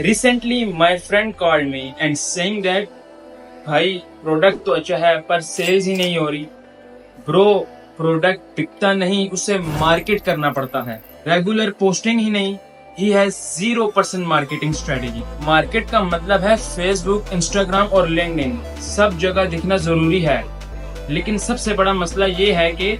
Recently, my friend called me and saying that भाई product तो अच्छा है पर सेल्स ही नहीं हो रही। ब्रो, प्रोडक्ट बिकता नहीं, उसे मार्केट करना पड़ता है, रेगुलर पोस्टिंग ही नहीं। He has 0% marketing strategy. Market का मतलब है फेसबुक, इंस्टाग्राम और लिंक्डइन, सब जगह दिखना जरूरी है। लेकिन सबसे बड़ा मसला ये है कि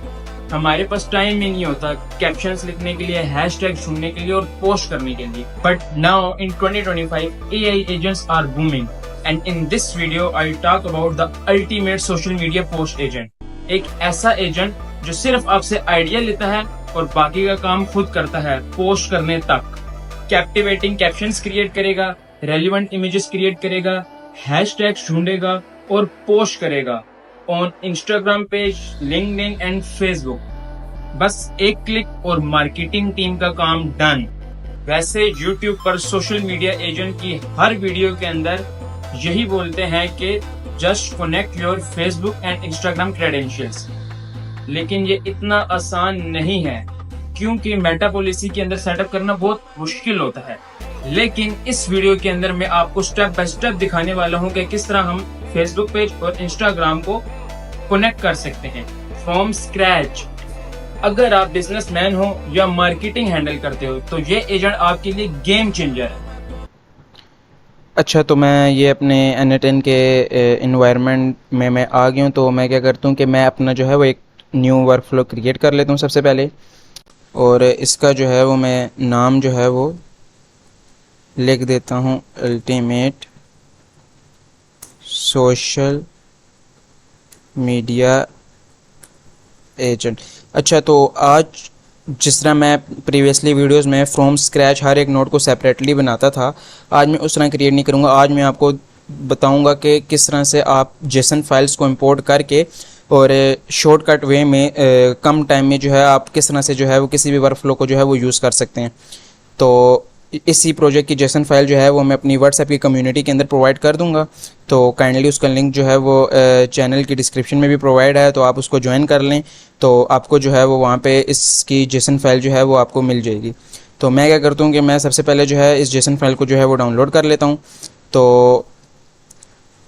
हमारे पास टाइम ही नहीं होता कैप्शंस लिखने के लिए, हैशटैग ढूंढने के लिए और पोस्ट करने के लिए। But now in 2025 AI agents are booming and in this video I talk about the ultimate social media post agent. एक ऐसा एजेंट जो सिर्फ आपसे आइडिया लेता है और बाकी का काम खुद करता है पोस्ट करने तक। कैप्टिवेटिंग कैप्शंस क्रिएट करेगा, रेलिवेंट इमेजेस क्रिएट करेगा, हैशटैग्स ढूंढेगा और पोस्ट करेगा on Instagram page, LinkedIn and Facebook. बस एक क्लिक और मार्केटिंग टीम का काम डन। वैसे यूट्यूब पर सोशल मीडिया एजेंट की हर वीडियो के अंदर यही बोलते हैं कि just connect your Facebook and Instagram credentials. लेकिन ये इतना आसान नहीं है क्योंकि मेटा पॉलिसी के अंदर सेटअप करना बहुत मुश्किल होता है। लेकिन इस वीडियो के अंदर मैं आपको स्टेप बाय स्टेप दिखाने वाला हूँ कि किस तरह हम फेसबुक पेज और इंस्टाग्राम को कनेक्ट कर सकते हैं फ्रॉम स्क्रैच। अगर आप बिजनेसमैन हो या मार्केटिंग हैंडल करते हो तो ये एजेंट आपके लिए गेम चेंजर है। अच्छा, तो मैं ये अपने N10 के इन्वायरमेंट में मैं आ गया हूँ। तो मैं क्या करता हूँ कि मैं अपना जो है वो एक न्यू वर्क फ्लो क्रिएट कर लेता हूँ सबसे पहले, और इसका जो है वो मैं नाम जो है वो लिख देता हूँ अल्टीमेट सोशल मीडिया एजेंट। अच्छा, तो आज जिस तरह मैं प्रीवियसली वीडियोस में फ्रॉम स्क्रैच हर एक नोट को सेपरेटली बनाता था, आज मैं उस तरह क्रिएट नहीं करूँगा। आज मैं आपको बताऊँगा कि किस तरह से आप जेसन फाइल्स को इंपोर्ट करके और शॉर्टकट वे में कम टाइम में जो है आप किस तरह से जो है वो किसी भी वर्कफ्लो को जो है वो यूज़ कर सकते हैं। तो इसी प्रोजेक्ट की जेसन फाइल जो है वो मैं अपनी व्हाट्सएप की कम्युनिटी के अंदर प्रोवाइड कर दूंगा। तो काइंडली उसका लिंक जो है वो चैनल की डिस्क्रिप्शन में भी प्रोवाइड है, तो आप उसको ज्वाइन कर लें तो आपको जो है वो वहाँ पे इसकी जेसन फाइल जो है वो आपको मिल जाएगी। तो मैं क्या करता हूँ कि मैं सबसे पहले जो है इस जेसन फाइल को जो है वो डाउनलोड कर लेता हूँ। तो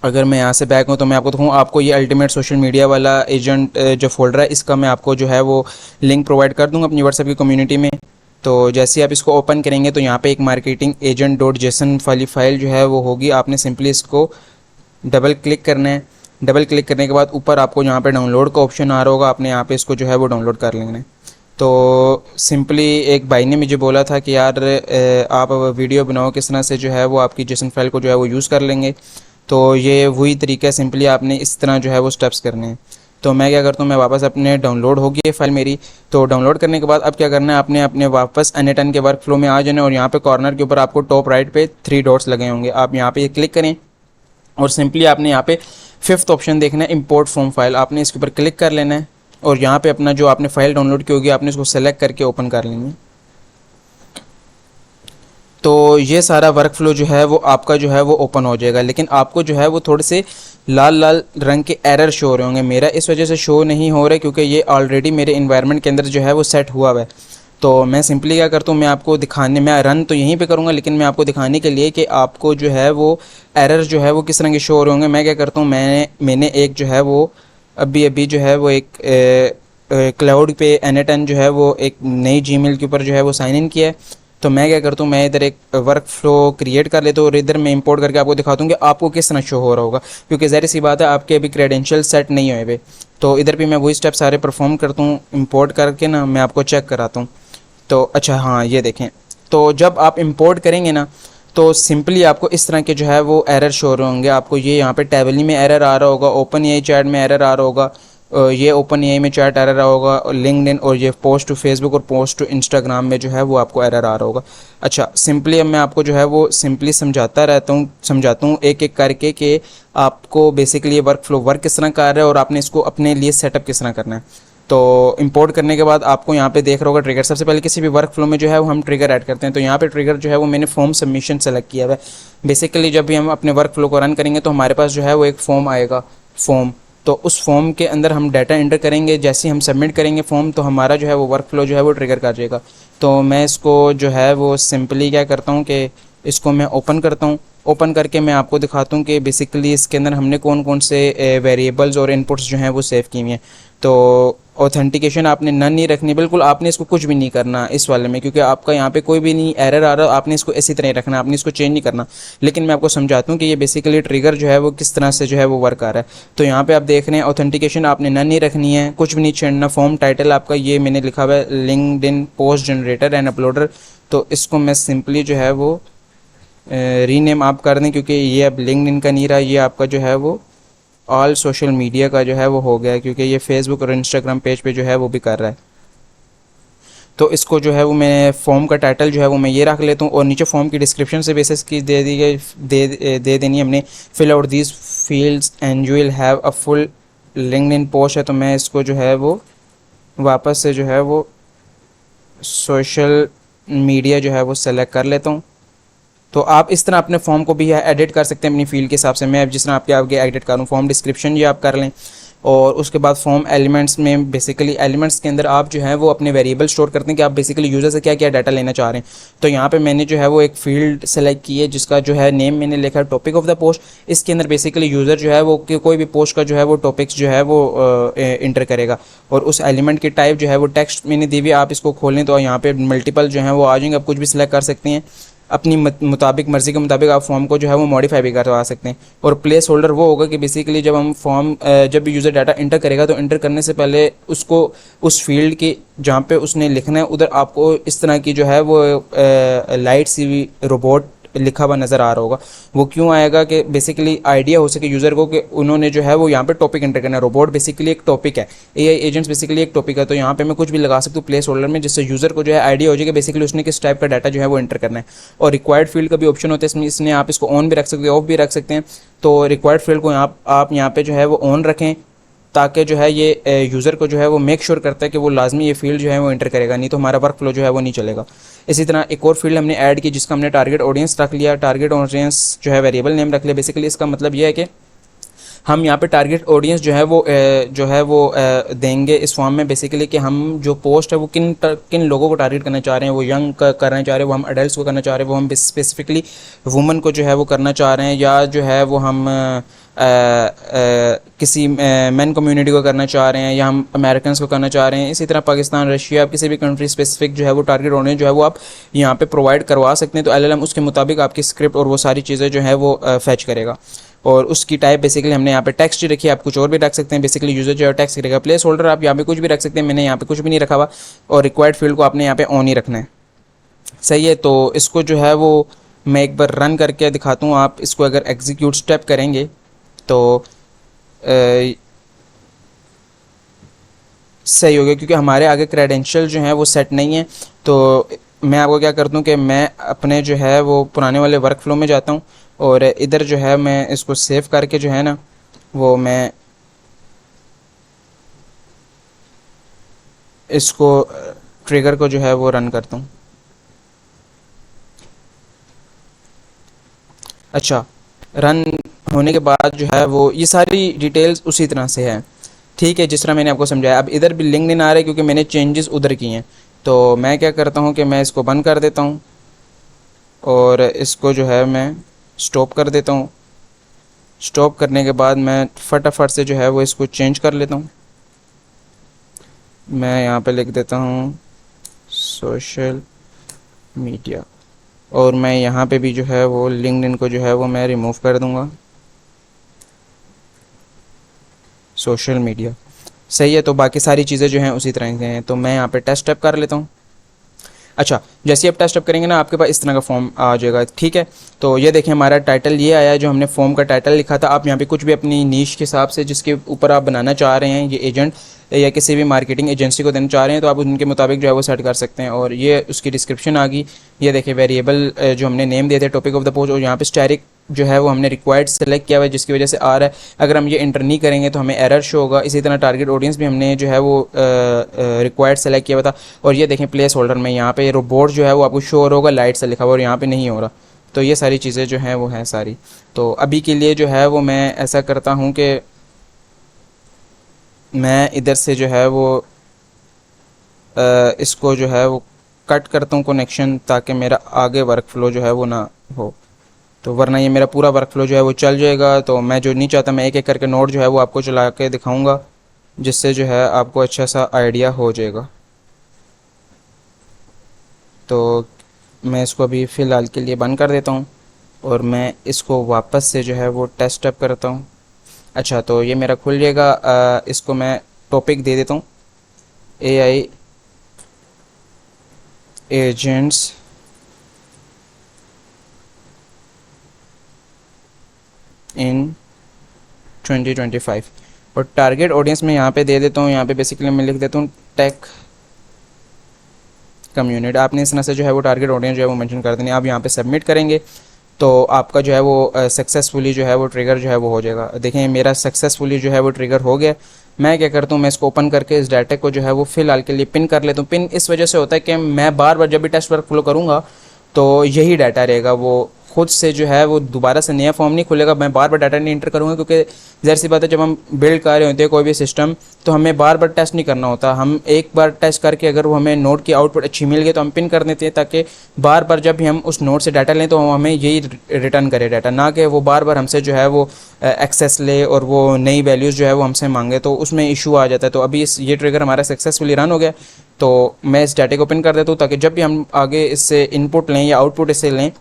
अगर मैं यहाँ से बैक हूँ तो मैं आपको दिखाऊँ, आपको ये अल्टीमेट सोशल मीडिया वाला एजेंट जो फोल्डर है इसका मैं आपको जो है वो लिंक प्रोवाइड कर दूँगा अपनी व्हाट्सएप की कम्युनिटी में। तो जैसे ही आप इसको ओपन करेंगे तो यहाँ पे एक मार्केटिंग एजेंट डॉट जेसन वाली फाइल जो है वो होगी। आपने सिंपली इसको डबल क्लिक करना है। डबल क्लिक करने के बाद ऊपर आपको यहाँ पे डाउनलोड का ऑप्शन आ रहा होगा, आपने यहाँ पे इसको जो है वो डाउनलोड कर लेना है। तो सिंपली एक भाई ने मुझे बोला था कि यार आप वीडियो बनाओ किस तरह से जो है वो आपकी जेसन फाइल को जो है वो यूज़ कर लेंगे। तो ये वही तरीका है, सिंपली आपने इस तरह जो है वो स्टेप्स करने हैं। तो मैं क्या करता हूँ, मैं वापस अपने डाउनलोड होगी ये फाइल मेरी। तो डाउनलोड करने के बाद अब क्या करना है, आपने अपने वापस N10 के वर्क फ्लो में आ जाना और यहाँ पे कॉर्नर के ऊपर आपको टॉप राइट पे 3 डॉट्स लगे होंगे, आप यहाँ पे क्लिक करें और सिंपली आपने यहाँ पे 5th ऑप्शन देखना है इंपोर्ट फ्रॉम फाइल। आपने इसके ऊपर क्लिक कर लेना है और यहाँ पे अपना जो आपने फाइल डाउनलोड की होगी आपने इसको सेलेक्ट करके ओपन कर लेनी है। तो ये सारा वर्क फ्लो जो है वो आपका जो है वो ओपन हो जाएगा, लेकिन आपको जो है वो थोड़े से लाल लाल रंग के एरर शो हो रहे होंगे। मेरा इस वजह से शो नहीं हो रहा है क्योंकि ये ऑलरेडी मेरे इन्वायरमेंट के अंदर जो है वो सेट हुआ है। तो मैं सिंपली क्या करता हूँ, मैं आपको दिखाने, मैं रन तो यहीं पे करूँगा लेकिन मैं आपको दिखाने के लिए कि आपको जो है वो एरर जो है वो किस तरह के शो हो रहे होंगे, मैं क्या करता हूँ, मैंने एक जो है वो अभी जो है वो एक क्लाउड पे N10 जो है वो एक नई जीमेल के ऊपर जो है वो साइन इन किया है। तो मैं क्या करता हूँ, मैं इधर एक वर्क फ्लो क्रिएट कर लेता हूँ और इधर मैं इंपोर्ट करके आपको दिखाता हूँ कि आपको किस तरह शो हो रहा होगा, क्योंकि ज़ाहिर सी बात है आपके अभी क्रेडेंशियल सेट नहीं हुए हुए। तो इधर भी मैं वही स्टेप सारे परफॉर्म करता हूँ, इंपोर्ट करके ना मैं आपको चेक कराता हूँ। तो अच्छा हाँ, ये देखें, तो जब आप इंपोर्ट करेंगे ना तो सिंपली आपको इस तरह के जो है वो एरर शो हो रहे होंगे। आपको ये यहाँ पे टेबली में एरर आ रहा होगा, ओपन AI चैट में एरर आ रहा होगा, ये ओपन AI में चैट एरर आ होगा, और लिंक्डइन और ये पोस्ट टू फेसबुक और पोस्ट टू इंस्टाग्राम में जो है वो आपको एरर आ रहा होगा। अच्छा, सिंपली अब मैं आपको जो है वो सिंपली समझाता हूँ एक एक करके कि आपको बेसिकली ये वर्क फ्लो वर्क किस तरह कर रहा है और आपने इसको अपने लिए सेटअप किस तरह करना है। तो इंपोर्ट करने के बाद आपको यहाँ पे देख रहा होगा ट्रिगर। सबसे पहले किसी भी वर्क फ्लो में जो है वो हम ट्रिगर ऐड करते हैं। तो यहाँ पे ट्रिगर जो है वो मैंने फॉर्म सबमिशन सेलेक्ट किया हुआ है। बेसिकली जब भी हम अपने वर्क फ्लो को रन करेंगे तो हमारे पास जो है वो एक फॉर्म आएगा, फॉर्म। तो उस फॉर्म के अंदर हम डाटा एंटर करेंगे, जैसे ही हम सबमिट करेंगे फॉर्म तो हमारा जो है वो वर्क फ्लो जो है वो ट्रिगर कर जाएगा। तो मैं इसको जो है वो सिंपली क्या करता हूँ कि इसको मैं ओपन करता हूँ। ओपन करके मैं आपको दिखाता हूँ कि बेसिकली इसके अंदर हमने कौन कौन से वेरिएबल्स और इनपुट्स जो हैं वो सेव किए हुए हैं। तो ऑथेंटिकेशन आपने नन नहीं रखनी, बिल्कुल आपने इसको कुछ भी नहीं करना इस वाले में, क्योंकि आपका यहाँ पे कोई भी नहीं एरर आ रहा, आपने इसको इसी तरह ही रखना, आपने इसको चेंज नहीं करना। लेकिन मैं आपको समझाता हूँ कि ये बेसिकली ट्रिगर जो है वो किस तरह से जो है वो वर्क आ रहा है। तो यहाँ पे आप देख रहे हैं ऑथेंटिकेशन आपने नन नहीं रखनी है, कुछ भी नहीं छेड़ना। फॉर्म टाइटल आपका ये मैंने लिखा हुआ है LinkedIn post generator and uploader, तो इसको मैं सिंपली जो है वो रीनेम आप कर दें, क्योंकि ये अब लिंक्डइन का नहीं रहा, ये आपका जो है वो ऑल सोशल मीडिया का जो है वो हो गया है, क्योंकि ये फेसबुक और इंस्टाग्राम पेज पे जो है वो भी कर रहा है। तो इसको जो है वो मैं फॉर्म का टाइटल जो है वो मैं ये रख लेता हूँ, और नीचे फॉर्म की डिस्क्रिप्शन से बेसिस की दे दी गई दे देनी है हमने, fill out these fields and you will have a full LinkedIn post है। तो मैं इसको जो है वो वापस से जो है वो सोशल मीडिया जो है वो सेलेक्ट कर लेता हूँ। तो आप इस तरह अपने फॉर्म को भी एडिट कर सकते हैं अपनी फील्ड के हिसाब से। मैं अब जिस तरह आपके आगे एडिट करूँ, फॉर्म डिस्क्रिप्शन ये आप कर लें, और उसके बाद फॉर्म एलिमेंट्स में बेसिकली एलिमेंट्स के अंदर आप जो है वो अपने वेरिएबल स्टोर करते हैं कि आप बेसिकली यूज़र से क्या क्या डाटा लेना चाह रहे हैं। तो यहाँ पे मैंने जो है वो एक फील्ड सेलेक्ट की है जिसका जो है नेम मैंने लिखा है टॉपिक ऑफ द पोस्ट। इसके अंदर बेसिकली यूज़र जो है वो कोई भी पोस्ट का जो है वो टॉपिक्स जो है वो इंटर करेगा, और उस एलिमेंट की टाइप जो है वो टेक्स्ट मैंने दी हुई है। आप इसको खोलें तो यहाँ पे मल्टीपल जो है वो आ जाएंगे, आप कुछ भी सिलेक्ट कर सकते हैं अपनी मुताबिक, मर्ज़ी के मुताबिक आप फॉर्म को जो है वो मॉडिफाई भी करवा सकते हैं। और प्लेस होल्डर वो होगा कि बेसिकली जब हम फॉर्म जब भी यूज़र डाटा इंटर करेगा तो इंटर करने से पहले उसको उस फील्ड की जहाँ पे उसने लिखना है उधर आपको इस तरह की जो है वो लाइट सी रोबोट लिखा हुआ नज़र आ रहा होगा। वो क्यों आएगा कि बेसिकली आइडिया हो सके यूज़र को कि उन्होंने जो है वो यहाँ पे टॉपिक एंटर करना है। रोबोट बेसिकली एक टॉपिक है, एआई एजेंट्स बेसिकली एक टॉपिक है। तो यहाँ पे मैं कुछ भी लगा सकता हूँ प्लेस होल्डर में, जिससे यूज़र को जो है आइडिया हो जाए कि बेसिकली उसने किस टाइप का डाटा जो है वो एंटर करना है। और रिक्वायर्ड फील्ड का भी ऑप्शन होता है इसमें, इसने आप इसको ऑन भी रख सकते हैं, ऑफ भी रख सकते हैं। तो रिक्वायर्ड फील्ड को आप यहाँ पे जो है वो ऑन रखें, ताकि जो है ये यूज़र को जो है वो मेक श्योर करता है कि वो लाजमी ये फील्ड जो है वो एंटर करेगा, नहीं तो हमारा वर्क फ्लो जो है वो नहीं चलेगा। इसी तरह एक और फील्ड हमने ऐड की जिसका हमने टारगेट ऑडियंस रख लिया। टारगेट ऑडियंस जो है वेरिएबल नेम रख लिया। बेसिकली इसका मतलब ये है कि हम यहाँ पे टारगेट ऑडियंस जो है वो देंगे इस फॉर्म में, बेसिकली कि हम जो पोस्ट है वो किन लोगों को टारगेट करना चाह रहे हैं। वो यंग करना चाह रहे हैं, वो हम अडल्ट को करना चाह रहे हैं, वो हम स्पेसिफिकली वुमन को जो है वो करना चाह रहे हैं, या जो है वो हम किसी मैन कम्युनिटी को करना चाह रहे हैं, या हम अमेरिकन को करना चाह रहे हैं। इसी तरह पाकिस्तान, रशिया, किसी भी कंट्री स्पेसिफिक जो है वो टारगेट ऑडियंस जो है वो आप यहाँ पे प्रोवाइड करवा सकते हैं। तो एलएलएम उसके मुताबिक आपकी स्क्रिप्ट और वो सारी चीज़ें जो है वो फैच करेगा। और उसकी टाइप बेसिकली हमने यहाँ पे टेक्स्ट रखी है, आप कुछ और भी रख सकते हैं। बेसिकली यूजर जो है टेक्स्ट करेगा। प्लेस होल्डर आप यहाँ पे कुछ भी रख सकते हैं, मैंने यहाँ पे कुछ भी नहीं रखा हुआ। और रिक्वायर्ड फील्ड को आपने यहाँ पे ऑन ही रखना है, सही है। तो इसको जो है वो मैं एक बार रन करके दिखाता हूँ। आप इसको अगर एग्जीक्यूट स्टेप करेंगे तो सही हो गया, क्योंकि हमारे आगे क्रेडेंशियल जो हैं वो सेट नहीं है। तो मैं आपको क्या करता हूँ कि मैं अपने जो है वो पुराने वाले वर्क फ्लो में जाता हूँ, और इधर जो है मैं इसको सेव करके जो है ना वो मैं इसको ट्रिगर को जो है वो रन करता हूँ। अच्छा, रन होने के बाद जो है वो ये सारी डिटेल्स उसी तरह से है, ठीक है, जिस तरह मैंने आपको समझाया। अब इधर भी लिंक्डइन आ रहा है क्योंकि मैंने चेंजेस उधर किए हैं। तो मैं क्या करता हूँ कि मैं इसको बंद कर देता हूँ, और इसको जो है मैं स्टॉप कर देता हूँ। स्टॉप करने के बाद मैं फटाफट से जो है वो इसको चेंज कर लेता हूँ। मैं यहाँ पे लिख देता हूँ सोशल मीडिया, और मैं यहाँ पे भी जो है वो लिंक्डइन को जो है वो मैं रिमूव कर दूँगा, सोशल मीडिया, सही है। तो बाकी सारी चीज़ें जो हैं उसी तरह से हैं। तो मैं यहाँ पे टेस्ट अप कर लेता हूँ। अच्छा, जैसे आप टेस्ट अप करेंगे ना आपके पास इस तरह का फॉर्म आ जाएगा, ठीक है। तो ये देखें हमारा टाइटल ये आया है, जो हमने फॉर्म का टाइटल लिखा था। आप यहाँ पे कुछ भी अपनी नीश के हिसाब से जिसके ऊपर आप बनाना चाह रहे हैं, ये एजेंट या किसी भी मार्केटिंग एजेंसी को देना चाह रहे हैं, तो आप उनके मुताबिक जो है वो सेट कर सकते हैं। और ये उसकी डिस्क्रिप्शन आ गई। ये देखिए वेरिएबल जो हमने नेम दिए थे टॉपिक ऑफ द पोस्ट, और यहाँ पे स्टैटिक जो है वो हमने रिक्वायर्ड सेलेक्ट किया हुआ है, जिसकी वजह से आ रहा है। अगर हम ये इंटर नहीं करेंगे तो हमें एरर शो होगा। इसी तरह टारगेट ऑडियंस भी हमने जो है वो रिक्वायर्ड सेलेक्ट किया हुआ था। और ये देखें प्लेस होल्डर में यहाँ पे रोबोट जो है वो आपको शो हो रहा होगा, लाइट से लिखा हुआ, और यहाँ पे नहीं हो रहा। तो ये सारी चीज़ें जो हैं वो हैं सारी। तो अभी के लिए जो है वो मैं ऐसा करता हूँ कि मैं इधर से जो है वो इसको जो है वो कट करता हूँ कनेक्शन, ताकि मेरा आगे वर्क फ्लो जो है वो ना हो। तो वरना ये मेरा पूरा वर्क फ्लो जो है वो चल जाएगा। तो मैं जो नहीं चाहता, मैं एक एक करके नोड जो है वो आपको चला के दिखाऊंगा, जिससे जो है आपको अच्छा सा आइडिया हो जाएगा। तो मैं इसको अभी फ़िलहाल के लिए बंद कर देता हूँ और मैं इसको वापस से जो है वो टेस्ट अप करता हूँ। अच्छा, तो ये मेरा खुल जाएगा। इसको मैं टॉपिक दे देता हूँ, AI एजेंट्स इन 2025। और टारगेट ऑडियंस में यहाँ पे दे देता हूँ, यहाँ पे बेसिकली मैं लिख देता हूँ टेक कम्युनिटी। आपने इस तरह से जो है वो टारगेट ऑडियंस जो है वो मेंशन कर देनी। आप यहाँ पे सबमिट करेंगे तो आपका जो है वो सक्सेसफुली जो है वो ट्रिगर जो है वो हो जाएगा। देखें मेरा सक्सेसफुली जो है वो ट्रिगर हो गया। मैं क्या करता हूँ, मैं इसको ओपन करके इस डाटा को जो है वो फ़िलहाल के लिए पिन कर लेता हूँ। पिन इस वजह से होता है कि मैं बार बार जब भी टेस्ट वर्क फ्लो करूँगा तो यही डाटा रहेगा, वो खुद से जो है वो दोबारा से नया फॉर्म नहीं खुलेगा। मैं बार बार डाटा नहीं इंटर करूँगा, क्योंकि ज़ाहिर सी बात है जब हम बिल्ड कर रहे होते हैं कोई भी सिस्टम, तो हमें बार बार टेस्ट नहीं करना होता। हम एक बार टेस्ट करके अगर वो हमें नोड की आउटपुट अच्छी मिल गई तो हम पिन कर देते हैं, ताकि बार बार जब भी हम उस नोड से डाटा लें तो हमें यही रिटर्न करे डाटा, ना कि वो बार बार हमसे जो है वो एक्सेस ले और वो नई वैल्यूज़ जो है वो हमसे मांगे, तो उसमें इशू आ जाता है। तो अभी ये ट्रिगर हमारा सक्सेसफुली रन हो गया। तो मैं इस डाटे को पिन कर देता हूँ ताकि जब भी हम आगे इससे इनपुट लें या आउटपुट इससे लें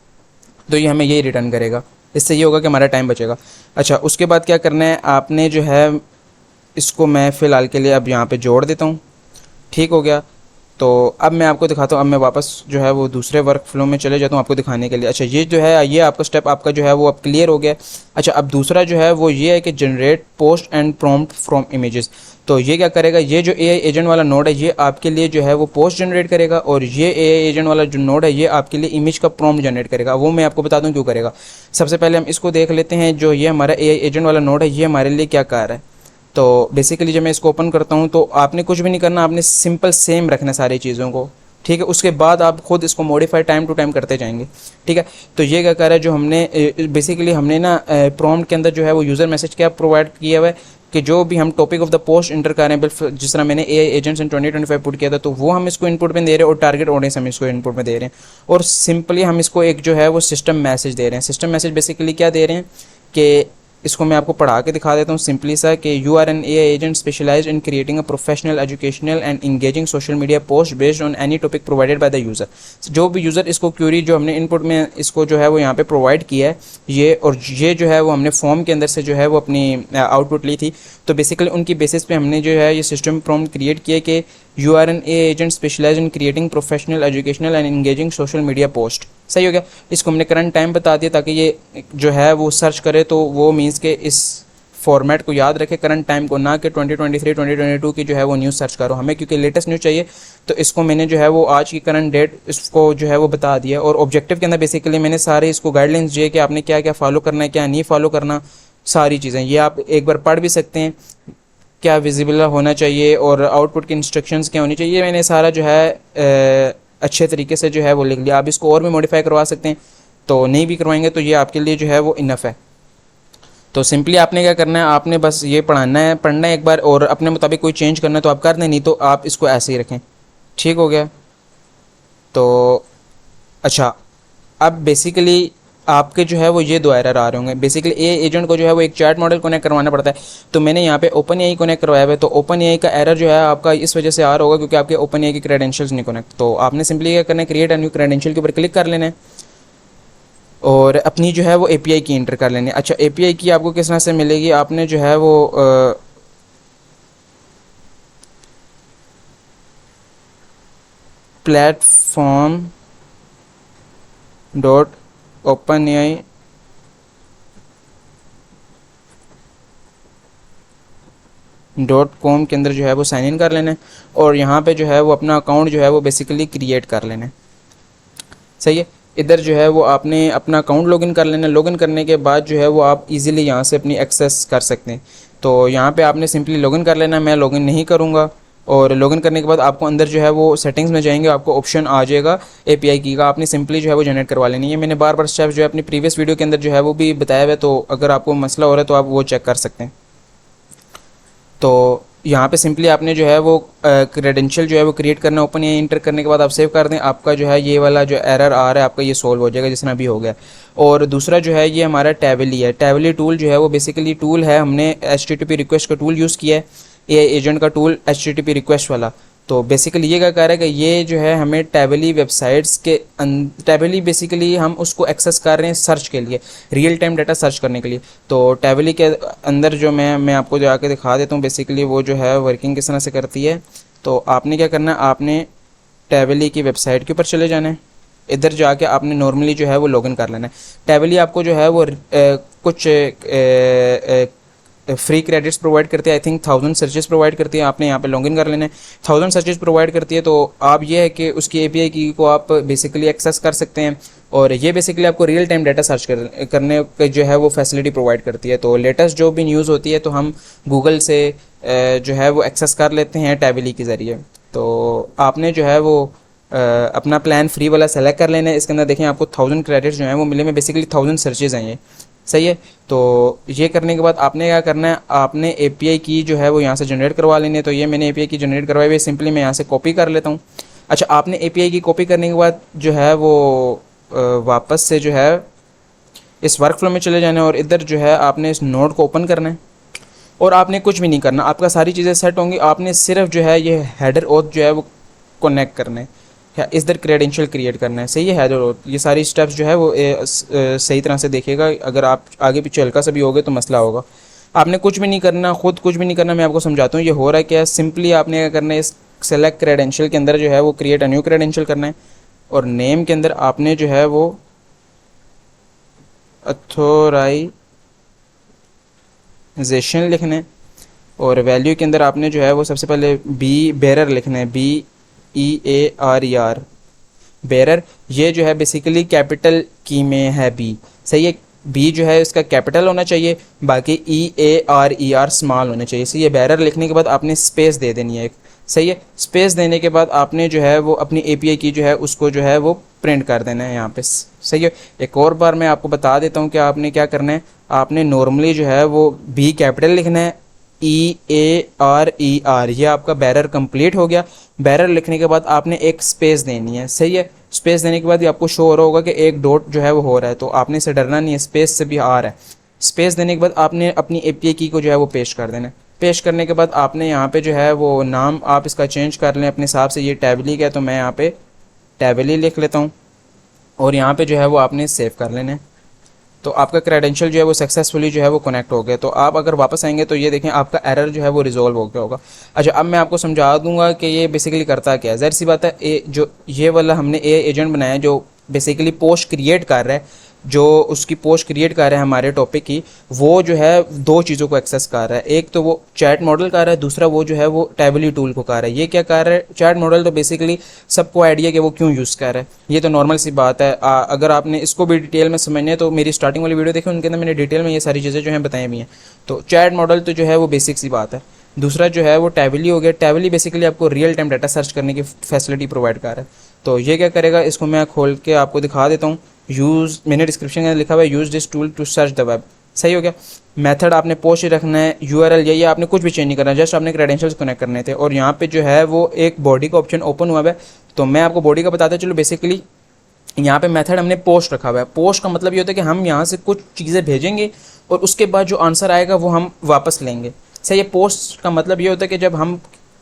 तो ये हमें यही रिटर्न करेगा। इससे ये होगा कि हमारा टाइम बचेगा। अच्छा, उसके बाद क्या करना है आपने जो है, इसको मैं फ़िलहाल के लिए अब यहाँ पे जोड़ देता हूँ। ठीक हो गया। तो अब मैं आपको दिखाता हूँ, अब मैं वापस जो है वो दूसरे वर्क फ्लो में चले जाता हूँ आपको दिखाने के लिए। अच्छा, ये जो है ये आपका स्टेप आपका जो है वो अब क्लियर हो गया। अच्छा, अब दूसरा जो है वो ये है कि generate post and prompt from images. तो ये क्या करेगा, ये जो AI एजेंट वाला नोड है ये आपके लिए जो है वो पोस्ट जनरेट करेगा, और ये AI एजेंट वाला जो नोड है ये आपके लिए इमेज का प्रॉम्प्ट जनरेट करेगा। वो मैं आपको बता दूँ क्यों करेगा। सबसे पहले हम इसको देख लेते हैं। जो ये हमारा AI एजेंट वाला नोड है ये हमारे लिए क्या कर रहा है। तो बेसिकली जब मैं इसको ओपन करता हूँ तो आपने कुछ भी नहीं करना, आपने सिंपल सेम रखना है सारी चीज़ों को। ठीक है, उसके बाद आप खुद इसको मॉडिफाई टाइम टू टाइम करते जाएंगे। ठीक है, तो ये क्या कर रहा है, जो हमने बेसिकली हमने ना प्रॉम्प्ट के अंदर जो है वो यूज़र मैसेज क्या प्रोवाइड किया हुआ है कि जो भी हम topic of the post inter कर रहे हैं, जिस तरह मैंने AI एजेंट्स इन 2025 पुट किया था, तो वो हम इसको इनपुट में दे रहे हैं और टारगेट ऑडियंस हम इसको इनपुट में दे रहे हैं। और सिंपली हम इसको एक जो है वो सिस्टम मैसेज दे रहे हैं। सिस्टम मैसेज बेसिकली क्या दे रहे हैं कि इसको मैं आपको पढ़ा के दिखा देता हूँ सिंपली सा, कि you are an AI agent specialized in creating a professional educational and engaging social media post based on any topic provided by the user. जो भी यूज़र इसको क्यूरी जो हमने इनपुट में इसको जो है वो यहाँ पे प्रोवाइड किया है ये, और ये जो है वो हमने फॉर्म के अंदर से जो है वो अपनी आउटपुट ली थी। तो बेसिकली उनकी बेसिस पे हमने जो है ये सिस्टम प्रॉम्प्ट क्रिएट किया कि you are an AI agent specialize in creating professional educational and engaging social media post. सही हो गया। इसको हमने करंट टाइम बता दिया ताकि ये जो है वो सर्च करे तो वो मीन्स के इस फॉर्मेट को याद रखे, करंट टाइम को, ना कि 2023 2022 की जो है वो न्यूज़ सर्च करो हमें, क्योंकि लेटेस्ट न्यूज़ चाहिए। तो इसको मैंने जो है वो आज की करंट डेट इसको जो है वो बता दिया। और ऑब्जेक्टिव के अंदर बेसिकली मैंने सारे इसको गाइडलाइंस दिए कि आपने क्या क्या फॉलो करना है, क्या नहीं फॉलो करना, सारी चीज़ें ये आप एक बार पढ़ भी सकते हैं। क्या विजिबल होना चाहिए और आउटपुट की इंस्ट्रक्शंस क्या होनी चाहिए, मैंने सारा जो है अच्छे तरीके से जो है वो लिख लिया। आप इसको और भी मॉडिफाई करवा सकते हैं, तो नहीं भी करवाएंगे तो ये आपके लिए जो है वो इनफ है। तो सिंपली आपने क्या करना है, आपने बस ये पढ़ना है एक बार, और अपने मुताबिक कोई चेंज करना है तो आप कर दें, नहीं तो आप इसको ऐसे ही रखें। ठीक हो गया। तो अच्छा, अब बेसिकली आपके जो है वो ये दो एरर आ रहे होंगे। बेसिकली AI एजेंट को जो है वो एक चैट मॉडल कनेक्ट करवाना पड़ता है। तो मैंने यहाँ पे OpenAI कनेक्ट करवाया हुआ है। तो OpenAI का एरर जो है आपका इस वजह से आ रहा होगा क्योंकि आपके OpenAI की क्रेडेंशियल्स नहीं कनेक्ट। तो आपने सिंपली क्या करना है, क्रिएट अ न्यू क्रेडेंशियल के ऊपर क्लिक कर लेना है और अपनी जो है वो API की इंटर कर लेनी है। अच्छा, API की आपको किस तरह से मिलेगी, आपने जो है वो प्लेटफॉर्म डॉट OpenAI .com के अंदर जो है वो साइन इन कर लेना है और यहाँ पे जो है वो अपना अकाउंट जो है वो बेसिकली क्रिएट कर लेना है। सही है। इधर जो है वो आपने अपना अकाउंट लॉगिन कर लेना है। लॉगिन करने के बाद जो है वो आप इजीली यहाँ से अपनी एक्सेस कर सकते हैं। तो यहाँ पे आपने सिंपली लॉगिन कर लेना है। मैं लॉगिन नहीं करूँगा। और लॉगिन करने के बाद आपको अंदर जो है वो सेटिंग्स में जाएंगे, आपको ऑप्शन आ जाएगा API की का, आपने सिंपली जो है वो जनरेट करवा लेनी है। मैंने बार बार स्टेप जो है अपनी प्रीवियस वीडियो के अंदर जो है वो भी बताया हुआ है, तो अगर आपको मसला हो रहा है तो आप वो चेक कर सकते हैं। तो यहाँ पे सिंपली आपने जो है वो क्रेडेंशियल जो है वो क्रिएट करना, ओपन या इंटर करने के बाद आप सेव कर दें, आपका जो है ये वाला जो एरर आ रहा है आपका ये सॉल्व हो जाएगा, जिसमें अभी हो गया। और दूसरा जो है ये हमारा टैबली है। टैबली टूल जो है वो बेसिकली टूल है, हमने HTTP रिक्वेस्ट का टूल यूज़ किया है, AI एजेंट का टूल HTTP रिक्वेस्ट वाला। तो बेसिकली ये क्या कर रहा है कि ये जो है हमें टैबली वेबसाइट्स के टैबली बेसिकली हम उसको एक्सेस कर रहे हैं सर्च के लिए, रियल टाइम डाटा सर्च करने के लिए। तो टैबली के अंदर जो मैं आपको जो आके दिखा देता हूँ बेसिकली वो जो है वर्किंग किस तरह से करती है। तो आपने क्या करना है, आपने टैबली की वेबसाइट के ऊपर चले जाना है, इधर जाके आपने नॉर्मली जो है वो लॉगिन कर लेना है। टैबली आपको जो है वो कुछ फ्री क्रेडिट्स प्रोवाइड करती है, आई थिंक 1000 सर्चेस प्रोवाइड करती है, आपने यहाँ पे लॉगिन कर लेना है। 1000 सर्चेस प्रोवाइड करती है, तो आप ये है कि उसकी एपीआई की को आप बेसिकली एक्सेस कर सकते हैं, और ये बेसिकली आपको रियल टाइम डाटा सर्च करने के जो है वो फैसिलिटी प्रोवाइड करती है। तो लेटेस्ट जो भी न्यूज़ होती है तो हम गूगल से जो है वो एक्सेस कर लेते हैं टैबली के ज़रिए। तो आपने जो है वो अपना प्लान फ्री वाला सेलेक्ट कर लेना है। इसके अंदर देखें आपको 1000 क्रेडिट्स जो हैं वो मिले में, बेसिकली 1000 सर्चेज़ हैं ये, सही है। तो ये करने के बाद आपने क्या करना है, आपने एपीआई की जो है वो यहाँ से जनरेट करवा लेनी है। तो ये मैंने एपीआई की जनरेट करवाई हुई है, सिंपली मैं यहाँ से कॉपी कर लेता हूँ। अच्छा, आपने एपीआई की कॉपी करने के बाद जो है वो वापस से जो है इस वर्क फ्लो में चले जाना है, और इधर जो है आपने इस नोड को ओपन करना है, और आपने कुछ भी नहीं करना, आपका सारी चीज़ें सेट होंगी। आपने सिर्फ जो है ये हेडर ऑथ जो है वो कनेक्ट करना है, या इधर क्रेडेंशियल क्रिएट करना है, सही है। हेडर ऑथ ये सारी स्टेप्स जो है वो सही तरह से देखिएगा, अगर आप आगे पीछे हल्का सा भी होगे तो मसला होगा। आपने कुछ भी नहीं करना, खुद कुछ भी नहीं करना, मैं आपको समझाता हूँ ये हो रहा है क्या। सिंपली आपने क्या करना है, इस सेलेक्ट क्रेडेंशियल के अंदर जो है वो क्रिएट अ न्यू क्रेडेंशियल करना है, और नेम के अंदर आपने जो है वो ऑथोराइजेशन लिखना है, और वैल्यू के अंदर आपने जो है वो सबसे पहले बी बेरर लिखना है, BEARER बेरर। ये जो है बेसिकली कैपिटल की में है बी, सही है। बी जो है इसका कैपिटल होना चाहिए, बाकी EARER स्मॉल होना चाहिए, सही है। बेरर लिखने के बाद आपने स्पेस दे देनी है एक, सही है। स्पेस देने के बाद आपने जो है वो अपनी एपीआई की जो है उसको जो है वो प्रिंट कर देना है यहाँ पे, सही है। एक और बार मैं आपको बता देता हूँ कि आपने क्या करना है। आपने नॉर्मली जो है वो बी कैपिटल लिखना है, EARER, ये आपका बैरर कंप्लीट हो गया। बैरर लिखने के बाद आपने एक स्पेस देनी है, सही है। स्पेस देने के बाद ये आपको शो हो रहा होगा कि एक डॉट जो है वो हो रहा है, तो आपने इसे डरना नहीं है, स्पेस से भी आ रहा है। स्पेस देने के बाद आपने अपनी एपीआई की को जो है वो पेश कर देना है। पेश करने के बाद आपने यहाँ पे जो है वो नाम आप इसका चेंज कर लें अपने हिसाब से। ये टैबली का है तो मैं यहाँ पे टैबली लिख लेता हूँ, और यहाँ पे जो है वो आपने सेव कर लेना है। तो आपका क्रेडेंशियल जो है वो सक्सेसफुली जो है वो कनेक्ट हो गया। तो आप अगर वापस आएंगे तो ये देखें आपका एरर जो है वो रिजॉल्व हो गया होगा। अच्छा, अब मैं आपको समझा दूंगा कि ये बेसिकली करता क्या है। ज़ाहिर सी बात है, जो ये वाला हमने AI एजेंट बनाया जो बेसिकली पोस्ट क्रिएट कर रहा है, जो उसकी पोस्ट क्रिएट कर रहा है हमारे टॉपिक की, वो जो है दो चीज़ों को एक्सेस कर रहा है। एक तो वो चैट मॉडल कर रहा है, दूसरा वो जो है वो टैबली टूल को कर रहा है। ये क्या कर रहा है, चैट मॉडल तो बेसिकली सबको आइडिया कि वो क्यों यूज़ कर रहा है, ये तो नॉर्मल सी बात है। अगर आपने इसको भी डिटेल में समझना है तो मेरी स्टार्टिंग वाली वीडियो देखें, उनके अंदर मैंने डिटेल में ये सारी चीज़ें जो हैं बताई हुई हैं। तो चैट मॉडल तो जो है वो बेसिक सी बात है। दूसरा जो है वो टैबली हो गया। टैबली बेसिकली आपको रियल टाइम डाटा सर्च करने की फैसिलिटी प्रोवाइड कर रहा है। तो ये क्या करेगा, इसको मैं खोल के आपको दिखा देता हूँ। मैंने डिस्क्रिप्शन में लिखा हुआ है use this tool to search the web, सही हो गया। मेथड आपने पोस्ट रखना है, URL यही आपने कुछ भी चेंज नहीं करना, जस्ट आपने क्रेडेंशियल्स कनेक्ट करने थे। और यहाँ पे जो है वो एक बॉडी का ऑप्शन ओपन हुआ है, तो मैं आपको बॉडी का बताता चलो। बेसिकली यहाँ पे मेथड हमने पोस्ट रखा हुआ है। पोस्ट का मतलब ये होता है कि हम यहाँ से कुछ चीज़ें भेजेंगे और उसके बाद जो आंसर आएगा वो हम वापस लेंगे, सही है। पोस्ट का मतलब ये होता है कि जब हम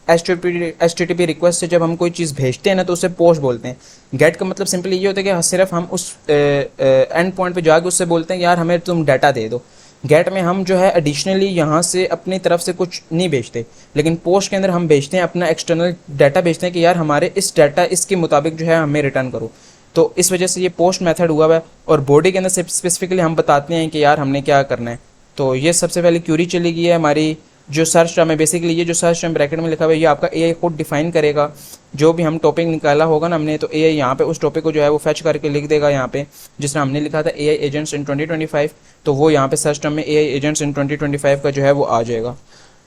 HTTP रिक्वेस्ट से जब हम कोई चीज़ भेजते हैं ना तो उसे पोस्ट बोलते हैं। गेट का मतलब सिंपली ये होता है कि सिर्फ हम उस एंड पॉइंट पे जाके उससे बोलते हैं यार हमें तुम डाटा दे दो। गेट में हम जो है एडिशनली यहाँ से अपनी तरफ से कुछ नहीं भेजते, लेकिन पोस्ट के अंदर हम भेजते हैं अपना एक्सटर्नल डाटा, भेजते हैं कि यार हमारे इस डाटा इसके मुताबिक जो है हमें रिटर्न करो। तो इस वजह से ये पोस्ट मेथड हुआ है। और बॉडी के अंदर स्पेसिफिकली हम बताते हैं कि यार हमने क्या करना है। तो ये सबसे पहले क्यूरी चली गई है हमारी। जो सर्च टर्म है बेसिकली, ये जो सर्च टर्म ब्रैकेट में लिखा हुआ है ये आपका AI खुद डिफाइन करेगा। जो भी हम टॉपिक निकाला होगा ना हमने, तो AI यहाँ पे उस टॉपिक को जो है वो फैच करके लिख देगा यहाँ पे, जिस तरह हमने लिखा था AI एजेंट्स इन 2025, तो वो यहाँ पे सर्च टर्म में AI एजेंट्स इन 2025 का जो है वो आ जाएगा।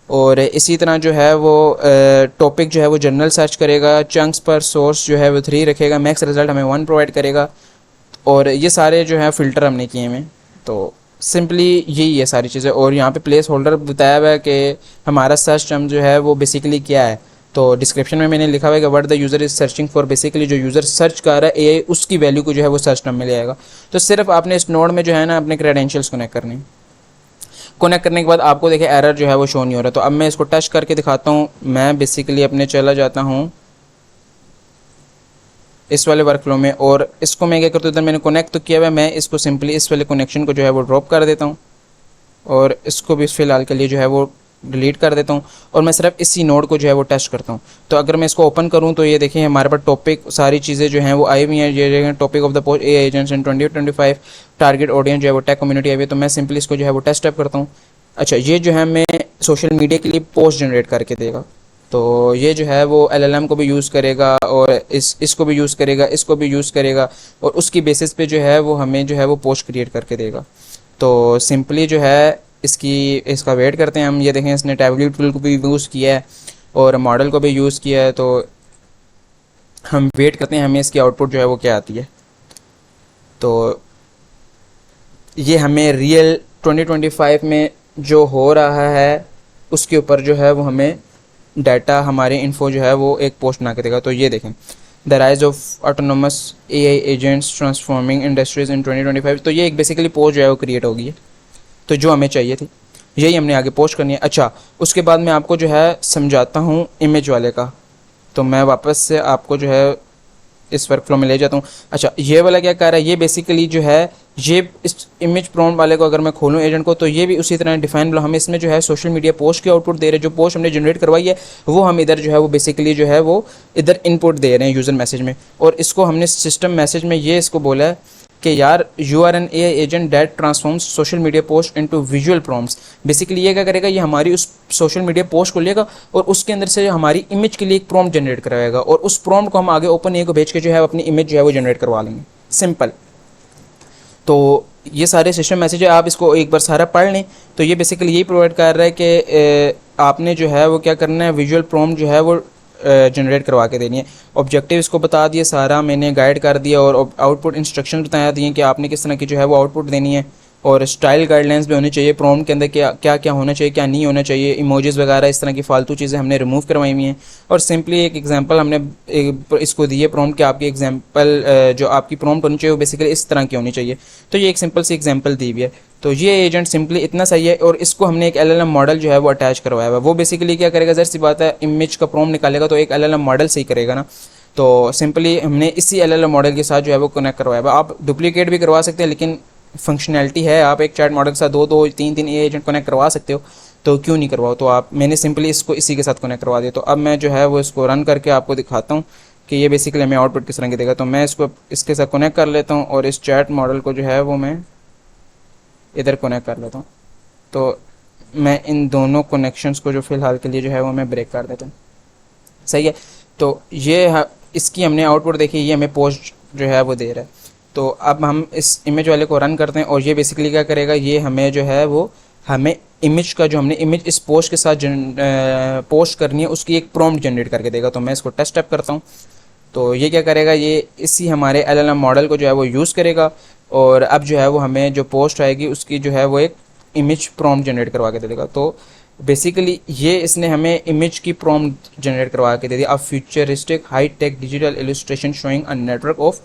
और इसी तरह जो है वो टॉपिक जो है वो जनरल सर्च करेगा, चंक्स पर सोर्स जो है वो 3 रखेगा, मैक्स रिजल्ट हमें 1 प्रोवाइड करेगा। और ये सारे जो है फ़िल्टर हमने किए हैं। तो सिंपली यही है सारी चीज़ें। और यहाँ पे प्लेस होल्डर बताया हुआ है कि हमारा सर्च टर्म जो है वो बेसिकली क्या है। तो डिस्क्रिप्शन में मैंने लिखा हुआ है कि what the user is searching for, basically जो यूज़र सर्च कर रहा है एआई उसकी वैल्यू को जो है वो सर्च टर्म में ले आएगा। तो सिर्फ आपने इस नोड में जो है ना अपने क्रेडेंशियल्स कनेक्ट करनी। कनेक्ट करने के बाद आपको देखिए एरर जो है वो शो नहीं हो रहा। तो अब मैं इसको टच करके दिखाता हूँ। मैं बेसिकली अपने चला जाता हूँ इस वाले वर्कफ्लो में, और इसको मैं क्या करता हूँ, इधर मैंने कनेक्ट तो किया हुआ है, मैं इसको सिंपली इस वाले कनेक्शन को जो है वो ड्रॉप कर देता हूँ और इसको भी फ़िलहाल के लिए जो है वो डिलीट कर देता हूँ और मैं सिर्फ इसी नोड को जो है वो टेस्ट करता हूँ। तो अगर मैं इसको ओपन करूँ तो ये देखिए हमारे पास टॉपिक सारी चीज़ें जो हैं वो आई हुई हैं। ये topic of the post AI agents in 2025, target audience जो है वो टेक कम्युनिटी आई हुई है। तो मैं सिंपली इसको जो है वो टेस्ट टाइप करता हूँ। अच्छा, ये जो है मैं सोशल मीडिया के लिए पोस्ट जनरेट करके देगा। तो ये जो है वो एलएलएम को भी यूज़ करेगा और इसको भी यूज़ करेगा, इसको भी यूज़ करेगा और उसकी बेसिस पे जो है वो हमें जो है वो पोस्ट क्रिएट करके देगा। तो सिंपली जो है इसका वेट करते हैं हम। ये देखें इसने टैबलेट टूल को भी यूज़ किया है और मॉडल को भी यूज़ किया है। तो हम वेट करते हैं हमें इसकी आउटपुट जो है वो क्या आती है। तो ये हमें रियल 2025 में जो हो रहा है उसके ऊपर जो है वो हमें डाटा हमारी इन्फो जो है वो एक पोस्ट बना के देगा। तो ये देखें the rise of autonomous AI agents transforming industries इन 2025। तो ये एक बेसिकली पोस्ट जो है वो क्रिएट होगी है। तो जो हमें चाहिए थी यही हमने आगे पोस्ट करनी है। अच्छा, उसके बाद मैं आपको जो है समझाता हूँ इमेज वाले का। तो मैं वापस से आपको जो है इस वर्कफ्लो में ले जाता हूँ। अच्छा, ये वाला क्या कर रहा है, ये बेसिकली जो है ये इस इमेज प्रॉम्प्ट वाले को अगर मैं खोलूँ एजेंट को तो ये भी उसी तरह डिफाइन ब्लॉक हम इसमें जो है सोशल मीडिया पोस्ट की आउटपुट दे रहे हैं। जो पोस्ट हमने जनरेट करवाई है वो हम इधर जो है वो बेसिकली जो है वो इधर इनपुट दे रहे हैं यूज़र मैसेज में। और इसको हमने सिस्टम मैसेज में ये इसको बोला है कि यार you are an AI agent that transforms social media posts into visual prompts. Basically ये क्या करेगा, ये हमारी उस सोशल मीडिया पोस्ट को लेगा और उसके अंदर से हमारी इमेज के लिए एक प्रॉम्प्ट जनरेट कराएगा और उस प्रॉम्प्ट को हम आगे ओपन ए को भेज के जो है अपनी इमेज जो है वो जनरेट करवा लेंगे। सिंपल। तो ये सारे सिस्टम मैसेज है, आप इसको एक बार सारा पढ़ लें। तो ये बेसिकली यही प्रोवाइड कर रहा है कि आपने जो है वो क्या करना है, विजुअल प्रॉम्प्ट जो है वो जनरेट करवा के देनी है। ऑब्जेक्टिव इसको बता दिए सारा मैंने, गाइड कर दिया और आउटपुट इंस्ट्रक्शन बताया दिए कि आपने किस तरह की जो है वो आउटपुट देनी है। और स्टाइल गाइडलाइंस भी होनी चाहिए प्रॉम्प्ट के अंदर, क्या क्या होना चाहिए क्या नहीं होना चाहिए। इमोजीज वगैरह इस तरह की फालतू चीज़ें हमने रिमूव करवाई हुई हैं। और सिंपली एक एग्जांपल हमने इसको दी है प्रॉम्प्ट कि आपकी एग्जांपल जो आपकी प्रॉम्प्ट होनी चाहिए वो बेसिकली इस तरह की होनी चाहिए। तो ये एक सिंपल सी एग्जांपल दी हुई है। तो ये एजेंट सिंपली इतना सही है और इसको हमने एक एलएलएम मॉडल जो है वो अटैच करवाया हुआ है। वो बेसिकली क्या करेगा, ज़रा सी बात है, इमेज का प्रॉम्प्ट निकालेगा तो एक एलएलएम मॉडल से ही करेगा ना। तो सिंपली हमने इसी एलएलएम मॉडल के साथ जो है वो कनेक्ट करवाया हुआ। आप डुप्लीकेट भी करवा सकते हैं लेकिन फंक्शनैलिटी है, आप एक चैट मॉडल के साथ दो तीन ए एजेंट कनेक्ट करवा सकते हो, तो क्यों नहीं करवाओ। तो आप मैंने सिंपली इसको इसी के साथ कनेक्ट करवा दिया। तो अब मैं जो है वो इसको रन करके आपको दिखाता हूँ कि ये बेसिकली हमें आउटपुट किस तरह की देगा। तो मैं इसको इसके साथ कनेक्ट कर लेता हूँ और इस चैट मॉडल को जो है वो मैं इधर कनेक्ट कर लेता हूँ। तो मैं इन दोनों कनेक्शंस को जो फ़िलहाल के लिए जो है वो मैं ब्रेक कर देता हूँ। सही है। तो ये इसकी हमने आउटपुट देखी, ये हमें पोस्ट जो है वो दे रहा है। तो अब हम इस इमेज वाले को रन करते हैं और ये बेसिकली क्या करेगा, ये हमें जो है वो हमें इमेज का जो हमने इमेज इस पोस्ट के साथ पोस्ट करनी है उसकी एक प्रॉम्प्ट जनरेट करके देगा। तो मैं इसको टेस्ट अप करता हूँ। तो ये क्या करेगा, ये इसी हमारे एलएलएम मॉडल को जो है वो यूज़ करेगा और अब जो है वो हमें जो पोस्ट आएगी उसकी जो है वो एक इमेज प्रॉम्प्ट जनरेट करवा के दे देगा। तो बेसिकली ये इसने हमें इमेज की प्रॉम्प्ट जनरेट करवा के दे दी। अब futuristic high tech digital illustration showing a network of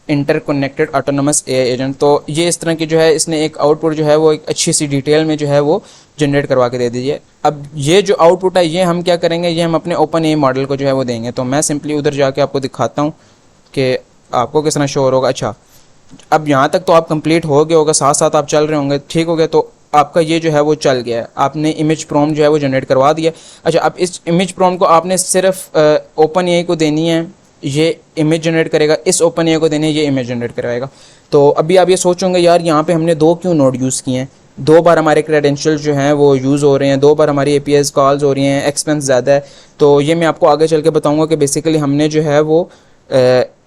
interconnected autonomous AI agent. तो ये इस तरह की जो है इसने एक आउटपुट जो है वो एक अच्छी सी डिटेल में जो है वो जनरेट करवा के दे दीजिए। अब ये जो आउटपुट है ये हम क्या करेंगे, ये हम अपने ओपन एआई मॉडल को जो है वो देंगे। तो मैं सिंपली उधर जाके आपको दिखाता हूँ कि आपको किस तरह शो होगा। अच्छा, अब यहाँ तक तो आप कंप्लीट हो गया होगा, साथ साथ आप चल रहे होंगे, ठीक हो गया। तो आपका ये जो है वो चल गया है, आपने इमेज प्रॉम्प्ट जो है वो जनरेट करवा दिया। अच्छा, अब इस इमेज प्रॉम्प्ट को आपने सिर्फ ओपन एआई को देनी है, ये इमेज जनरेट करेगा, इस ओपन एआई को देने ये इमेज जनरेट कराएगा। तो अभी आप ये सोचोगे यार यहाँ पे हमने दो क्यों नोड यूज़ किए हैं, दो बार हमारे क्रेडेंशियल्स जो हैं वो यूज़ हो रहे हैं, दो बार हमारी एपीआईज कॉल्स हो रही हैं, एक्सपेंस ज़्यादा है। तो ये मैं आपको आगे चल के बताऊँगा कि बेसिकली हमने जो है वो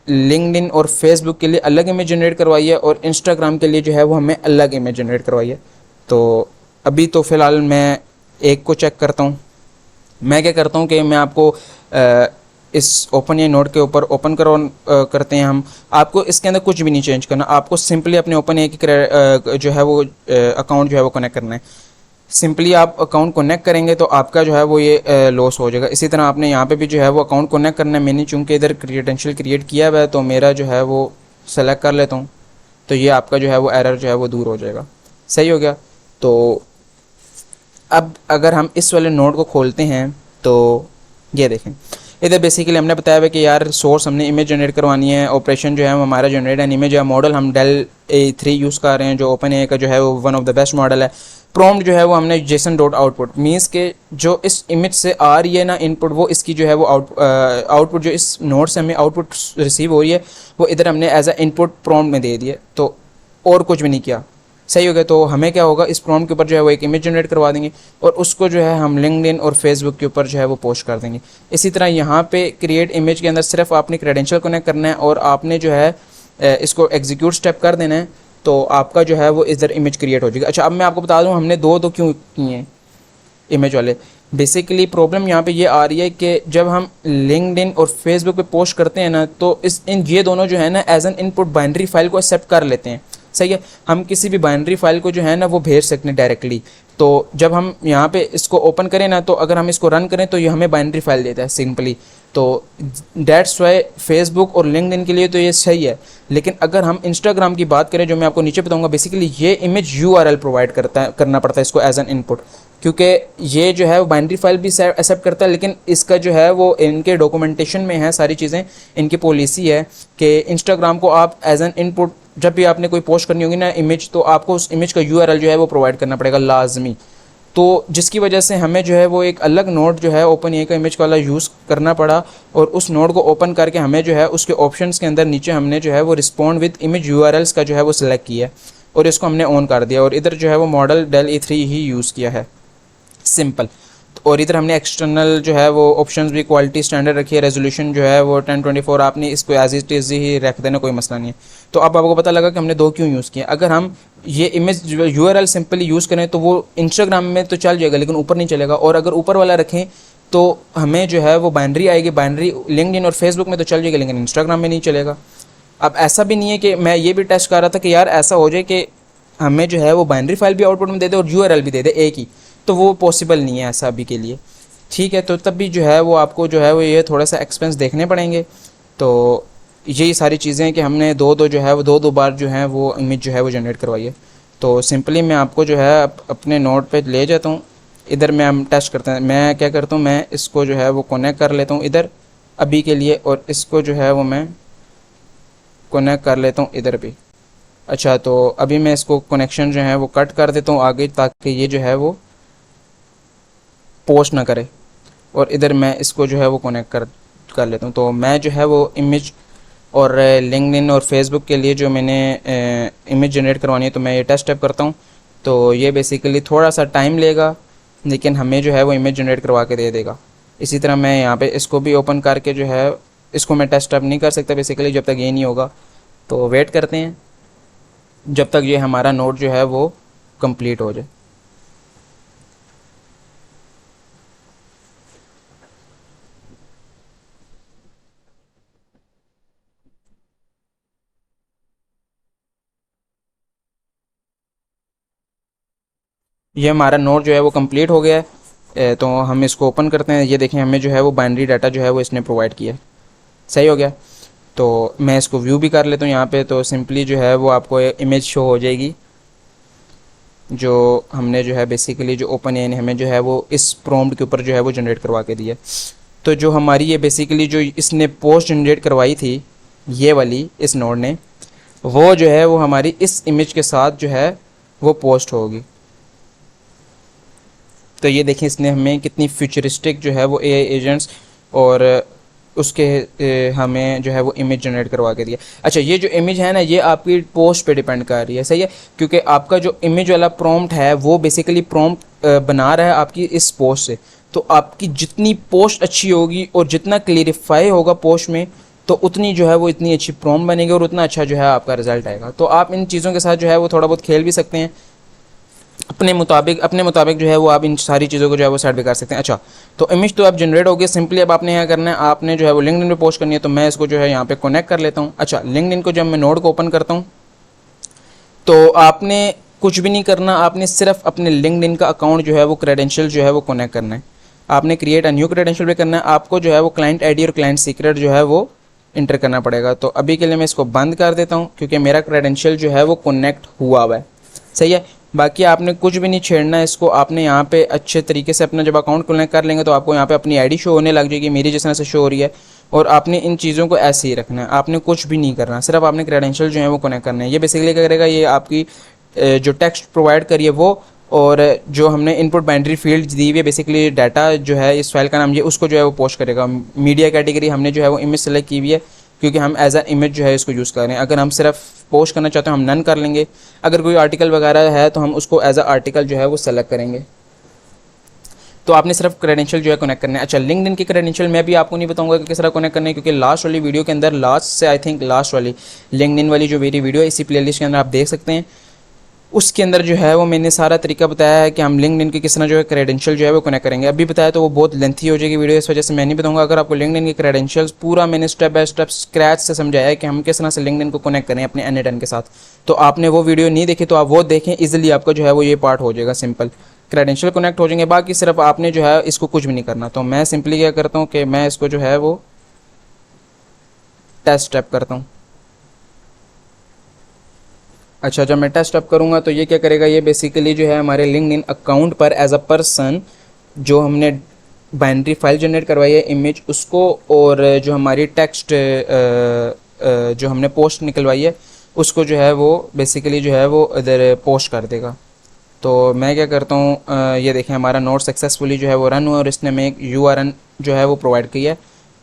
लिंक्डइन और फेसबुक के लिए अलग इमेज जनरेट करवाई है और इंस्टाग्राम के लिए जो है वो हमें अलग इमेज जनरेट करवाई है। तो अभी तो फ़िलहाल मैं एक को चेक करता हूँ। मैं क्या करता हूँ कि मैं आपको इस ओपन ए नोड के ऊपर ओपन करते हैं हम। आपको इसके अंदर कुछ भी नहीं चेंज करना, आपको सिंपली अपने ओपन ए की जो है वो अकाउंट जो है वो कनेक्ट करना है। सिंपली आप अकाउंट कनेक्ट करेंगे तो आपका जो है वो ये लॉस हो जाएगा। इसी तरह आपने यहाँ पे भी जो है वो अकाउंट कनेक्ट करना है। मैंने चूँकि इधर क्रेडेंशियल क्रिएट किया हुआ है तो मेरा जो है वो सेलेक्ट कर लेता हूँ, तो ये आपका जो है वो एरर जो है वो दूर हो जाएगा। सही हो गया। तो अब अगर हम इस वाले नोड को खोलते हैं तो ये देखें, इधर बेसिकली हमने बताया हुआ कि यार सोर्स हमने इमेज जनरेट करवानी है, ऑपरेशन जो है हमारा जनरेट एन इमेज है, मॉडल हम डेल A3 यूज़ कर रहे हैं जो ओपन ए का जो है वो one of the best model है। प्रॉम्प्ट जो है वो हमने जेसन डॉट आउटपुट मीन्स के जो इस इमेज से आ रही है ना इनपुट, वो इसकी जो है वो आउटपुट जो इस नोड से हमें आउटपुट रिसीव हो रही है वो इधर हमने एज अ इनपुट प्रॉम्प्ट में दे दिया, तो और कुछ भी नहीं किया। सही हो गया। तो हमें क्या होगा, इस प्रॉम्प्ट के ऊपर जो है वो एक इमेज जनरेट करवा देंगे और उसको जो है हम लिंक्डइन और फेसबुक के ऊपर जो है वो पोस्ट कर देंगे। इसी तरह यहाँ पे क्रिएट इमेज के अंदर सिर्फ आपने क्रेडेंशियल कनेक्ट करना है और आपने जो है इसको एग्जीक्यूट स्टेप कर देना है, तो आपका जो है वो इधर इमेज क्रिएट हो जाएगी। अच्छा, अब मैं आपको बता दूँ हमने दो क्यों किए हैं इमेज वाले। बेसिकली प्रॉब्लम यहाँ पे ये आ रही है कि जब हम लिंक्डइन और फेसबुक पे पोस्ट करते हैं ना, तो ये दोनों जो है ना as an input binary file को एक्सेप्ट कर लेते हैं। सही है। हम किसी भी बाइनरी फाइल को जो है ना वो भेज सकते हैं डायरेक्टली। तो जब हम यहाँ पे इसको ओपन करें ना, तो अगर हम इसको रन करें तो ये हमें बाइनरी फाइल देता है सिंपली। तो दैट्स वाई फेसबुक और लिंक्डइन के लिए तो ये सही है। लेकिन अगर हम इंस्टाग्राम की बात करें, जो मैं आपको नीचे बताऊंगा, बेसिकली ये इमेज URL प्रोवाइड करना पड़ता है इसको एज एन इनपुट, क्योंकि ये जो है वो बाइनरी फाइल भी एक्सेप्ट करता है, लेकिन इसका जो है वो इनके डॉक्यूमेंटेशन में है सारी चीज़ें। इनकी पॉलिसी है कि इंस्टाग्राम को आप एज एन इनपुट जब भी आपने कोई पोस्ट करनी होगी ना इमेज, तो आपको उस इमेज का URL जो है वो प्रोवाइड करना पड़ेगा लाजमी। तो जिसकी वजह से हमें जो है वो एक अलग नोड जो है ओपन ए का इमेज वाला यूज़ करना पड़ा, और उस नोड को ओपन करके हमें जो है उसके ऑप्शंस के अंदर नीचे हमने जो है वो रिस्पॉन्ड विद इमेज URLs का जो है वो सिलेक्ट किया और इसको हमने ऑन कर दिया, और इधर जो है वो मॉडल डेल A3 ही यूज़ किया है, सिंपल। और इधर हमने एक्सटर्नल जो है वो ऑप्शंस भी क्वालिटी स्टैंडर्ड रखी है, रेजोल्यूशन जो है वो 1024, आपने इसको एज इट इज़ ही रख देना, कोई मसला नहीं है। तो अब आपको पता लगा कि हमने दो क्यों यूज़ किए। अगर हम ये इमेज URL सिंपली यूज़ करें तो वो इंस्टाग्राम में तो चल जाएगा लेकिन ऊपर नहीं चलेगा, और अगर ऊपर वाला रखें तो हमें जो है वो बाइनरी आएगी, बाइनरी लिंक्डइन और फेसबुक में तो चल जाएगा लेकिन इंस्टाग्राम में नहीं चलेगा। अब ऐसा भी नहीं है कि मैं ये भी टेस्ट कर रहा था कि यार ऐसा हो जाए कि हमें जो है वो बाइनरी फाइल भी आउटपुट में दे दे और URL भी दे दे एक ही, तो वो पॉसिबल नहीं है ऐसा अभी के लिए। ठीक है, तो तब भी जो है वो आपको जो है वो ये थोड़ा सा एक्सपेंस देखने पड़ेंगे। तो यही सारी चीज़ें कि हमने दो जो है वो दो बार जो है वो इमेज जो है वो जनरेट करवाई है। तो सिंपली मैं आपको जो है अपने नोट पे ले जाता हूँ, इधर मैं हम टेस्ट करते हैं। मैं क्या करता हूँ, मैं इसको जो है वो कनेक्ट कर लेता हूँ इधर अभी के लिए, और इसको जो है वो मैं कनेक्ट कर लेता हूँ इधर भी। अच्छा, तो अभी मैं इसको कनेक्शन जो है वो कट कर देता हूँ आगे, ताकि ये जो है वो पोस्ट ना करे, और इधर मैं इसको जो है वो कनेक्ट कर लेता हूँ। तो मैं जो है वो इमेज और लिंक्डइन और फेसबुक के लिए जो मैंने इमेज जनरेट करवानी है, तो मैं ये टेस्ट स्टेप करता हूँ। तो ये बेसिकली थोड़ा सा टाइम लेगा लेकिन हमें जो है वो इमेज जनरेट करवा के दे देगा। इसी तरह मैं यहाँ पे इसको भी ओपन करके जो है इसको मैं टेस्ट स्टेप नहीं कर सकता बेसिकली जब तक ये नहीं होगा। तो वेट करते हैं जब तक ये हमारा नोट जो है वो कंप्लीट हो जाए। ये हमारा नोट जो है वो कंप्लीट हो गया है। तो हम इसको ओपन करते हैं। ये देखें, हमें जो है वो बाइनरी डाटा जो है वो इसने प्रोवाइड किया है। सही हो गया। तो मैं इसको व्यू भी कर लेता हूँ यहाँ पे। तो सिंपली जो है वो आपको इमेज शो हो जाएगी जो हमने जो है बेसिकली जो ओपन ए ने हमें जो है वो इस प्रॉम्प्ट के ऊपर जो है वो जनरेट करवा के दिया। तो जो हमारी ये बेसिकली जो इसने पोस्ट जनरेट करवाई थी ये वाली इस नोड ने, वो जो है वो हमारी इस इमेज के साथ जो है वो पोस्ट होगी। तो ये देखें, इसने हमें कितनी फ्यूचरिस्टिक जो है वो AI एजेंट्स और उसके हमें जो है वो इमेज जनरेट करवा के दिया। अच्छा, ये जो इमेज है ना ये आपकी पोस्ट पे डिपेंड कर रही है। सही है, क्योंकि आपका जो इमेज वाला प्रॉम्प्ट है वो बेसिकली प्रॉम्प्ट बना रहा है आपकी इस पोस्ट से। तो आपकी जितनी पोस्ट अच्छी होगी और जितना क्लियरिफाई होगा पोस्ट में, तो उतनी जो है वो इतनी अच्छी प्रॉम्प्ट बनेगी और उतना अच्छा जो है आपका रिजल्ट आएगा। तो आप इन चीज़ों के साथ जो है वो थोड़ा बहुत खेल भी सकते हैं। अपने मुताबिक जो है वो आप इन सारी चीज़ों को जो है वो साइड पे कर सकते हैं। अच्छा, तो इमेज तो अब जनरेट हो गई। सिंपली अब आपने क्या करना है, आपने जो है वो लिंक्डइन पे पोस्ट करनी है। तो मैं इसको जो है यहाँ पे कनेक्ट कर लेता हूँ। अच्छा, लिंक्डइन को जब मैं नोड को ओपन करता हूँ तो आपने कुछ भी नहीं करना, आपने सिर्फ अपने लिंक्डइन का अकाउंट जो है वो क्रेडेंशियल जो है वो कनेक्ट करना है। आपने क्रिएट अ न्यू क्रेडेंशियल भी करना है। आपको जो है वो क्लाइंट आईडी और क्लाइंट सीक्रेट जो है वो इंटर करना पड़ेगा। तो अभी के लिए मैं इसको बंद कर देता हूँ क्योंकि मेरा क्रेडेंशियल जो है वो कनेक्ट हुआ है। सही है। बाकी आपने कुछ भी नहीं छेड़ना है इसको। आपने यहाँ पे अच्छे तरीके से अपना जब अकाउंट कनेक्ट कर लेंगे तो आपको यहाँ पे अपनी आईडी शो होने लग जाएगी, मेरी जिस तरह से शो हो रही है। और आपने इन चीज़ों को ऐसे ही रखना है, आपने कुछ भी नहीं करना, सिर्फ आपने क्रेडेंशियल जो है वो कनेक्ट करना है। ये बेसिकली क्या करेगा, ये आपकी जो टेक्स्ट प्रोवाइड करिए वो, और जो हमने इनपुट बाइनरी फील्ड दी हुई है बेसिकली डाटा जो है इस फाइल का नाम, ये उसको जो है वो पोस्ट करेगा। मीडिया कैटेगरी हमने जो है वो इमेज सेलेक्ट की हुई है क्योंकि हम एज अ इमेज जो है इसको यूज़ कर रहे हैं। अगर हम सिर्फ पोस्ट करना चाहते हैं हम नन कर लेंगे। अगर कोई आर्टिकल वगैरह है तो हम उसको एज अ आर्टिकल जो है वो सेलेक्ट करेंगे। तो आपने सिर्फ क्रेडेंशियल जो है कनेक्ट करना है। अच्छा, लिंक्डइन की क्रेडेंशियल मैं भी आपको नहीं बताऊंगा कि किस तरह कनेक्ट करना है क्योंकि लास्ट वाली वीडियो के अंदर, लास्ट से आई थिंक लास्ट वाली लिंक्डइन वाली जो मेरी वीडियो है इसी प्लेलिस्ट के अंदर आप देख सकते हैं, उसके अंदर जो है वो मैंने सारा तरीका बताया है कि हम लिंक्डइन की किस तरह जो है क्रेडेंशियल जो है वो कनेक्ट करेंगे। अभी बताया तो वो बहुत लेंथी हो जाएगी वीडियो, इस वजह से मैं नहीं बताऊंगा। अगर आपको लिंक्डइन की क्रेडेंशियल्स पूरा मैंने स्टेप बाय स्टेप स्क्रैच से समझाया है कि हम किस तरह से लिंक्डइन को कनेक्ट करें अपने N8N के साथ, तो आपने वो वीडियो नहीं देखी तो आप वो देखें, ईजिली आपका जो है वो ये पार्ट हो जाएगा। सिंपल क्रेडेंशियल कनेक्ट हो जाएंगे, बाकी सिर्फ आपने जो है इसको कुछ भी नहीं करना। तो मैं सिंपली क्या करता हूँ कि मैं इसको जो है वो टेस्ट स्टेप करता हूँ। अच्छा, जब मैं टेस्ट अप करूँगा तो ये क्या करेगा, ये बेसिकली जो है हमारे लिंक्डइन अकाउंट पर एज अ पर्सन जो हमने बाइनरी फाइल जनरेट करवाई है इमेज उसको, और जो हमारी टेक्स्ट जो हमने पोस्ट निकलवाई है उसको जो है वो बेसिकली जो है वो इधर पोस्ट कर देगा। तो मैं क्या करता हूँ, ये देखें हमारा नोट सक्सेसफुली जो है वो रन हुआ और इसने में एक URL जो है वो प्रोवाइड की है।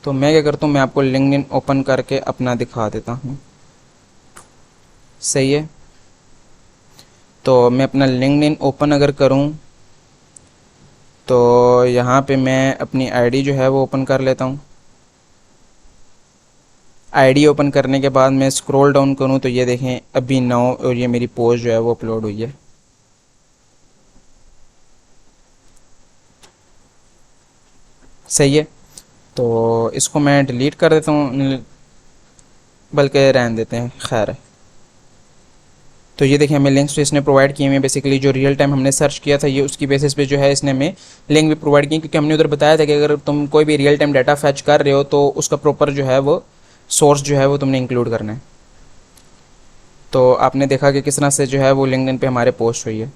तो मैं क्या करता हूँ, मैं आपको लिंक्डइन ओपन करके अपना दिखा देता हूँ। सही है। तो मैं अपना लिंक्डइन ओपन अगर करूं तो यहाँ पे मैं अपनी आईडी जो है वो ओपन कर लेता हूँ। आईडी ओपन करने के बाद मैं स्क्रॉल डाउन करूँ तो ये देखें अभी 9 और ये मेरी पोस्ट जो है वो अपलोड हुई है। सही है। तो इसको मैं डिलीट कर देता हूँ, बल्कि रहने देते हैं, खैर है। तो ये देखिए हमें लिंक्स तो इसने प्रोवाइड किए हुए हैं। बेसिकली जो रियल टाइम हमने सर्च किया था ये उसकी बेसिस पे जो है इसने हमें लिंक भी प्रोवाइड किए, क्योंकि हमने उधर बताया था कि अगर तुम कोई भी रियल टाइम डाटा फैच कर रहे हो तो उसका प्रॉपर जो है वो सोर्स जो है वो तुमने इंक्लूड करना है। तो आपने देखा कि किस तरह से जो है वो लिंक्डइन पे हमारे पोस्ट हुई है।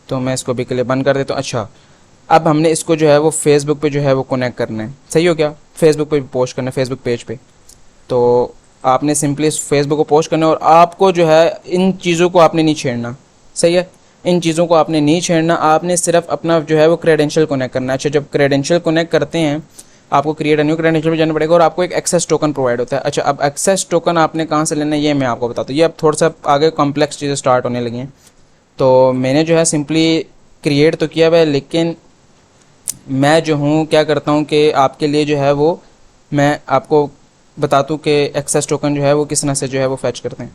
तो मैं इसको भी के लिए बंद कर देता हूँ। अच्छा, अब हमने इसको जो है वो फेसबुक पे जो है वो कनेक्ट करना है। सही हो गया, फेसबुक पे पोस्ट करना है, फेसबुक पेज पे। तो आपने सिंपली इस फेसबुक को पोस्ट करना है और आपको जो है इन चीज़ों को आपने नहीं छेड़ना। सही है, इन चीज़ों को आपने नहीं छेड़ना, आपने सिर्फ अपना जो है वो क्रेडेंशियल कनेक्ट करना है। अच्छा, जब क्रेडेंशियल कनेक्ट करते हैं आपको क्रिएट अ न्यू क्रेडेंशियल भी जाना पड़ेगा और आपको एक एक्सेस टोकन प्रोवाइड होता है। अच्छा, अब एक्सेस टोकन आपने कहाँ से लेना है ये मैं आपको बताता हूँ। ये अब थोड़ा सा आगे कॉम्प्लेक्स चीज़ें स्टार्ट होने लगी हैं। तो मैंने जो है सिंपली क्रिएट तो किया हुआ है, लेकिन मैं जो हूँ क्या करता हूँ कि आपके लिए जो है वो मैं आपको बताता हूँ कि एक्सेस टोकन जो है वो किस तरह से जो है वो फैच करते हैं।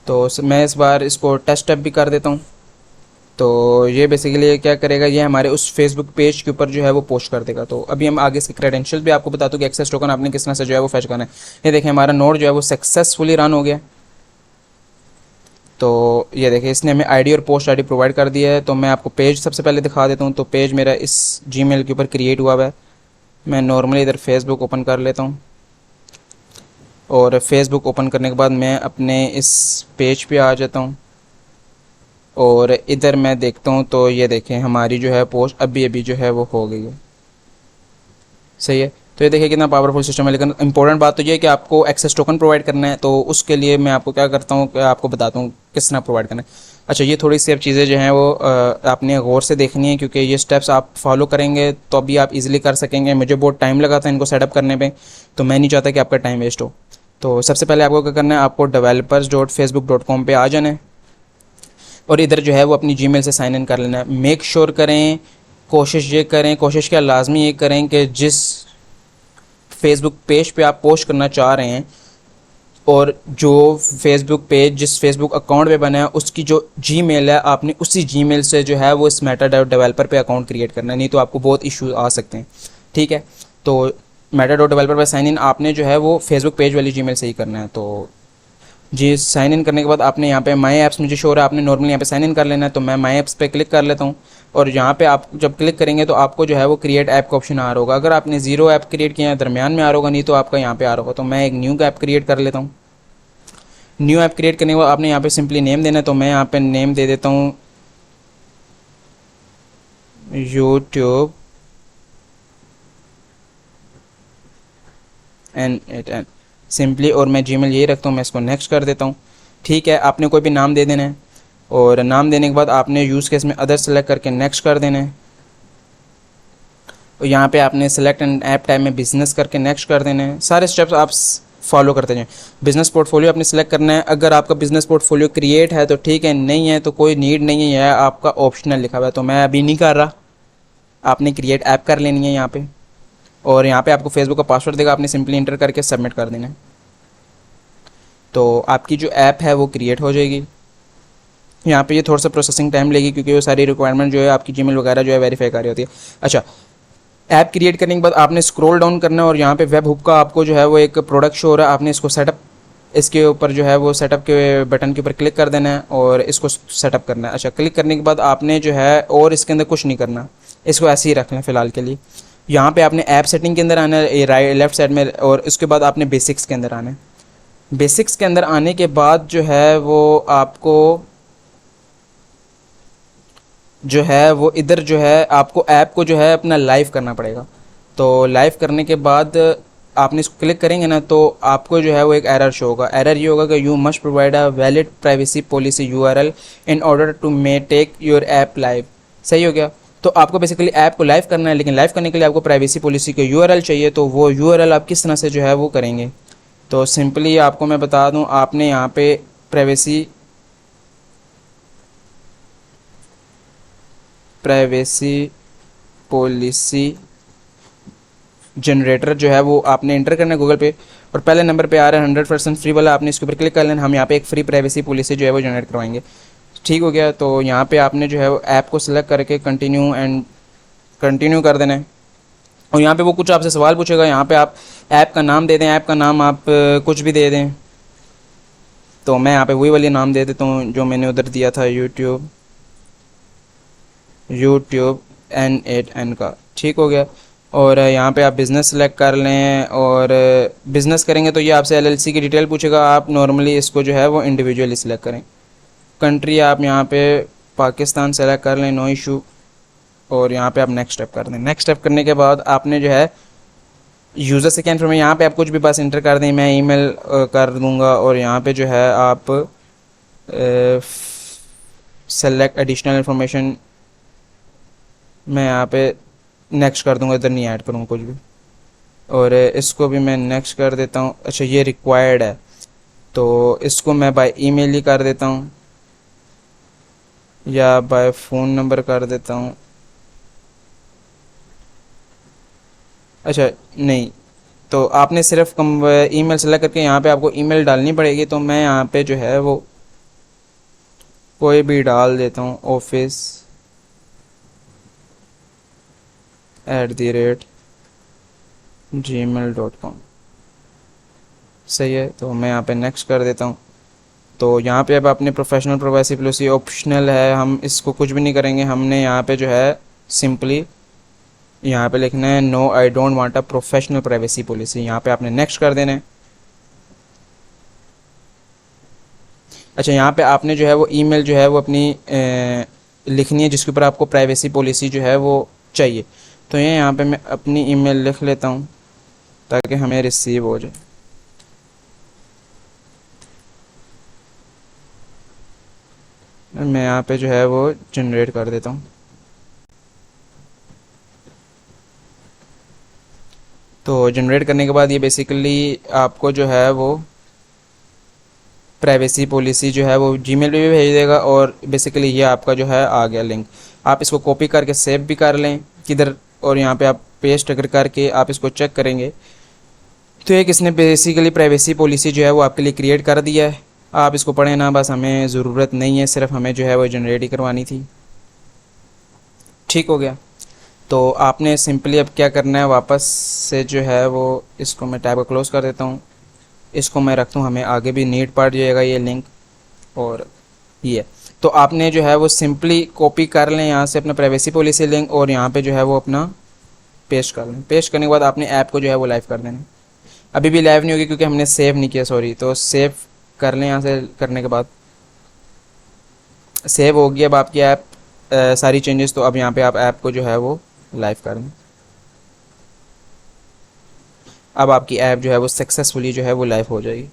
तो मैं इस बार इसको टेस्ट ऐप भी कर देता हूँ। तो ये बेसिकली क्या करेगा, ये हमारे उस फेसबुक पेज के ऊपर जो है वो पोस्ट कर देगा। तो अभी हम आगे इसके क्रेडेंशियल भी आपको बताता हूँ कि एक्सेस टोकन आपने किस तरह से जो है वो फैच करना है। ये देखें हमारा नोड जो है वो सक्सेसफुली रन हो गया। तो ये देखिए इसने हमें आईडी और पोस्ट आईडी प्रोवाइड कर दिया है। तो मैं आपको पेज सबसे पहले दिखा देता हूँ। तो पेज मेरा इस जीमेल के ऊपर क्रिएट हुआ है। मैं नॉर्मली इधर फेसबुक ओपन कर लेता हूँ और फेसबुक ओपन करने के बाद मैं अपने इस पेज पे आ जाता हूँ और इधर मैं देखता हूँ तो ये देखें हमारी जो है पोस्ट अभी अभी जो है वो हो गई है। सही है। तो ये देखिए कितना पावरफुल सिस्टम है, लेकिन इंपॉर्टेंट बात तो ये है कि आपको एक्सेस टोकन प्रोवाइड करना है। तो उसके लिए मैं आपको क्या करता हूँ कि आपको बताता हूँ किस तरह प्रोवाइड करना है। अच्छा, ये थोड़ी सी अब चीज़ें जो हैं वो आपने गौर से देखनी है, क्योंकि ये स्टेप्स आप फॉलो करेंगे तो अभी आप इजीली कर सकेंगे। मुझे बहुत टाइम लगा था इनको सेटअप करने पे, तो मैं नहीं चाहता कि आपका टाइम वेस्ट हो। तो सबसे पहले आपको क्या करना है, आपको developers.facebook.com पे आ जाना है और इधर जो है वो अपनी जीमेल से साइन इन कर लेना है। मेक श्योर करें, कोशिश क्या लाजमी ये करें कि जिस फेसबुक पेज पे आप पोस्ट करना चाह रहे हैं और जो फेसबुक पेज जिस फेसबुक अकाउंट पे बना है उसकी जो जीमेल है आपने उसी जीमेल से जो है वो इस मेटा डॉट डेवलपर पे अकाउंट क्रिएट करना है, नहीं तो आपको बहुत इशू आ सकते हैं। ठीक है, तो मेटा डॉट डेवलपर पर साइन इन आपने जो है वो फेसबुक पेज वाली जीमेल से ही करना है। तो जी साइन इन करने के बाद आपने यहाँ पे माई ऐप्स मुझे शो हो रहा है, आपने नॉर्मली यहाँ पे साइन इन कर लेना है। तो मैं माई ऐप्स पे क्लिक कर लेता हूँ और यहाँ पे आप जब क्लिक करेंगे तो आपको जो है वो क्रिएट ऐप का ऑप्शन आ रहा होगा। अगर आपने जीरो ऐप क्रिएट किया है दरमियान में आ रहा होगा, नहीं तो आपका यहाँ पे आ रहा होगा। तो मैं एक न्यू ऐप क्रिएट कर लेता हूँ। न्यू ऐप क्रिएट करने के बाद आपने यहाँ पे सिंपली नेम देना है। तो मैं यहाँ पे नेम दे देता हूँ यूट्यूब एन सिंपली, और मैं जीमेल यही रखता हूँ, मैं इसको नेक्स्ट कर देता हूँ। ठीक है, आपने कोई भी नाम दे देना है और नाम देने के बाद आपने यूज़ केस में अदर सेलेक्ट करके नेक्स्ट कर देना है। और यहाँ पे आपने सेलेक्ट एंड ऐप टाइप में बिजनेस करके नेक्स्ट कर देना है। सारे स्टेप्स आप फॉलो करते जाएं। बिज़नेस पोर्टफोलियो आपने सेलेक्ट करना है। अगर आपका बिज़नेस पोर्टफोलियो क्रिएट है तो ठीक है, नहीं है तो कोई नीड नहीं है, यह आपका ऑप्शनल लिखा हुआ है, तो मैं अभी नहीं कर रहा। आपने क्रिएट ऐप कर लेनी है यहाँ पे, और यहाँ पे आपको फेसबुक का पासवर्ड देगा, आपने सिंपली इंटर करके सबमिट कर देना है। तो आपकी जो ऐप है वो क्रिएट हो जाएगी। यहाँ पे ये थोड़ा सा प्रोसेसिंग टाइम लेगी क्योंकि वो सारी रिक्वायरमेंट जो है आपकी जीमेल वगैरह जो है वेरीफाई कर रही होती है। अच्छा, ऐप क्रिएट करने के बाद आपने स्क्रॉल डाउन करना है और यहाँ पे वेब हुक का आपको जो है वो एक प्रोडक्ट शो हो रहा है, आपने इसको सेटअप, इसके ऊपर जो है वो सेटअप के बटन के ऊपर क्लिक कर देना है और इसको सेटअप करना है। अच्छा, क्लिक करने के बाद आपने जो है और इसके अंदर कुछ नहीं करना, इसको ऐसे ही रखना है फ़िलहाल के लिए। यहाँ पे आपने ऐप सेटिंग के अंदर आना है राइट लेफ्ट साइड में, और उसके बाद आपने बेसिक्स के अंदर आना है। बेसिक्स के अंदर आने के बाद जो है वो आपको जो है वो इधर जो है आपको ऐप को जो है अपना लाइव करना पड़ेगा। तो लाइव करने के बाद आपने इसको क्लिक करेंगे ना तो आपको जो है वो एक एरर शो होगा। एरर ये होगा कि you must provide a valid privacy policy URL in order to make your app live. सही हो गया। तो आपको बेसिकली ऐप को लाइव करना है, लेकिन लाइव करने के लिए आपको प्राइवेसी पॉलिसी के यूआरएल चाहिए। तो वो यूआरएल आप किस तरह से जो है वो करेंगे, तो सिंपली आपको मैं बता दूं, आपने यहाँ पे प्राइवेसी पॉलिसी जनरेटर जो है वो आपने इंटर करना है गूगल पे, और पहले नंबर पे आ रहा है 100% फ्री वाला, आपने इसके ऊपर क्लिक कर लेना। हम यहाँ पे एक फ्री प्राइवेसी पॉलिसी जो है वो जनरेट करवाएंगे। ठीक हो गया। तो यहाँ पे आपने जो है वो ऐप को सिलेक्ट करके कंटिन्यू कर देना है। और यहाँ पे वो कुछ आपसे सवाल पूछेगा, यहाँ पे आप ऐप का नाम दे दें, ऐप का नाम आप कुछ भी दे दें। तो मैं यहाँ पे वही वाली नाम दे देता हूँ जो मैंने उधर दिया था, यूट्यूब N8N का। ठीक हो गया। और यहाँ पे आप बिज़नेस सेलेक्ट कर लें, और बिज़नेस करेंगे तो ये आपसे LLC की डिटेल पूछेगा, आप नॉर्मली इसको जो है वो इंडिविजुअली सिलेक्ट करें। कंट्री आप यहाँ पे पाकिस्तान सेलेक्ट कर लें, नो इशू। और यहाँ पे आप नेक्स्ट स्टेप कर दें। नेक्स्ट स्टेप करने के बाद आपने जो है यूज़र से क्या इन्फॉर्मेशन, यहाँ पे आप कुछ भी बस इंटर कर दें, मैं ईमेल कर दूँगा। और यहाँ पे जो है आप सेलेक्ट एडिशनल इन्फॉर्मेशन, मैं यहाँ पे नेक्स्ट कर दूँगा, इधर नहीं ऐड करूँगा कुछ भी। और इसको भी मैं नेक्स्ट कर देता हूँ। अच्छा, ये रिक्वायर्ड है तो इसको मैं बाय ईमेल ही कर देता हूँ या बाय फ़ोन नंबर कर देता हूँ। अच्छा नहीं, तो आपने सिर्फ ईमेल सेलेक्ट करके यहाँ पे आपको ईमेल डालनी पड़ेगी। तो मैं यहाँ पे जो है वो कोई भी डाल देता हूँ, office@gmail.com। सही है। तो मैं यहाँ पे नेक्स्ट कर देता हूँ। तो यहाँ पे अब अपने प्रोफेशनल प्राइवेसी पॉलिसी ऑप्शनल है, हम इसको कुछ भी नहीं करेंगे। हमने यहाँ पे जो है सिंपली यहाँ पे लिखना है no I don't want a professional privacy policy. यहाँ पे आपने नेक्स्ट कर देना है। अच्छा, यहाँ पे आपने जो है वो ईमेल जो है वो अपनी लिखनी है जिसके ऊपर आपको प्राइवेसी पॉलिसी जो है वो चाहिए। तो ये यहाँ पे मैं अपनी ईमेल लिख लेता हूँ ताकि हमें रिसीव हो जाए। मैं यहाँ पे जो है वो जनरेट कर देता हूँ। तो जनरेट करने के बाद ये बेसिकली आपको जो है वो प्राइवेसी पॉलिसी जो है वो जीमेल पे भी भेज देगा, और बेसिकली ये आपका जो है आ गया लिंक। आप इसको कॉपी करके सेव भी कर लें किधर, और यहाँ पे आप पेस्ट अगर करके आप इसको चेक करेंगे तो एक इसने बेसिकली प्राइवेसी पॉलिसी जो है वो आपके लिए क्रिएट कर दिया है। आप इसको पढ़ें ना, बस हमें ज़रूरत नहीं है, सिर्फ हमें जो है वो जनरेट ही करवानी थी। ठीक हो गया। तो आपने सिंपली अब क्या करना है, वापस से जो है वो इसको मैं टैब को क्लोज़ कर देता हूँ, इसको मैं रखता हूँ, हमें आगे भी नीड पड़ जाएगा ये लिंक। और ये तो आपने जो है वो सिंपली कॉपी कर लें यहाँ से अपना प्राइवेसी पॉलिसी लिंक, और यहाँ पे जो है वो अपना पेस्ट कर लें। पेस्ट करने के बाद आपने ऐप को जो है वो लाइव कर देना। अभी भी लाइव नहीं होगी क्योंकि हमने सेव नहीं किया, सॉरी। तो सेव कर लें, यहाँ से करने के बाद सेव होगी अब आपकी ऐप, सारी चेंजेस। तो अब यहाँ पे आप ऐप को जो है वो लाइव कर दें। अब आपकी ऐप जो है वो सक्सेसफुली जो है वो लाइव हो जाएगी।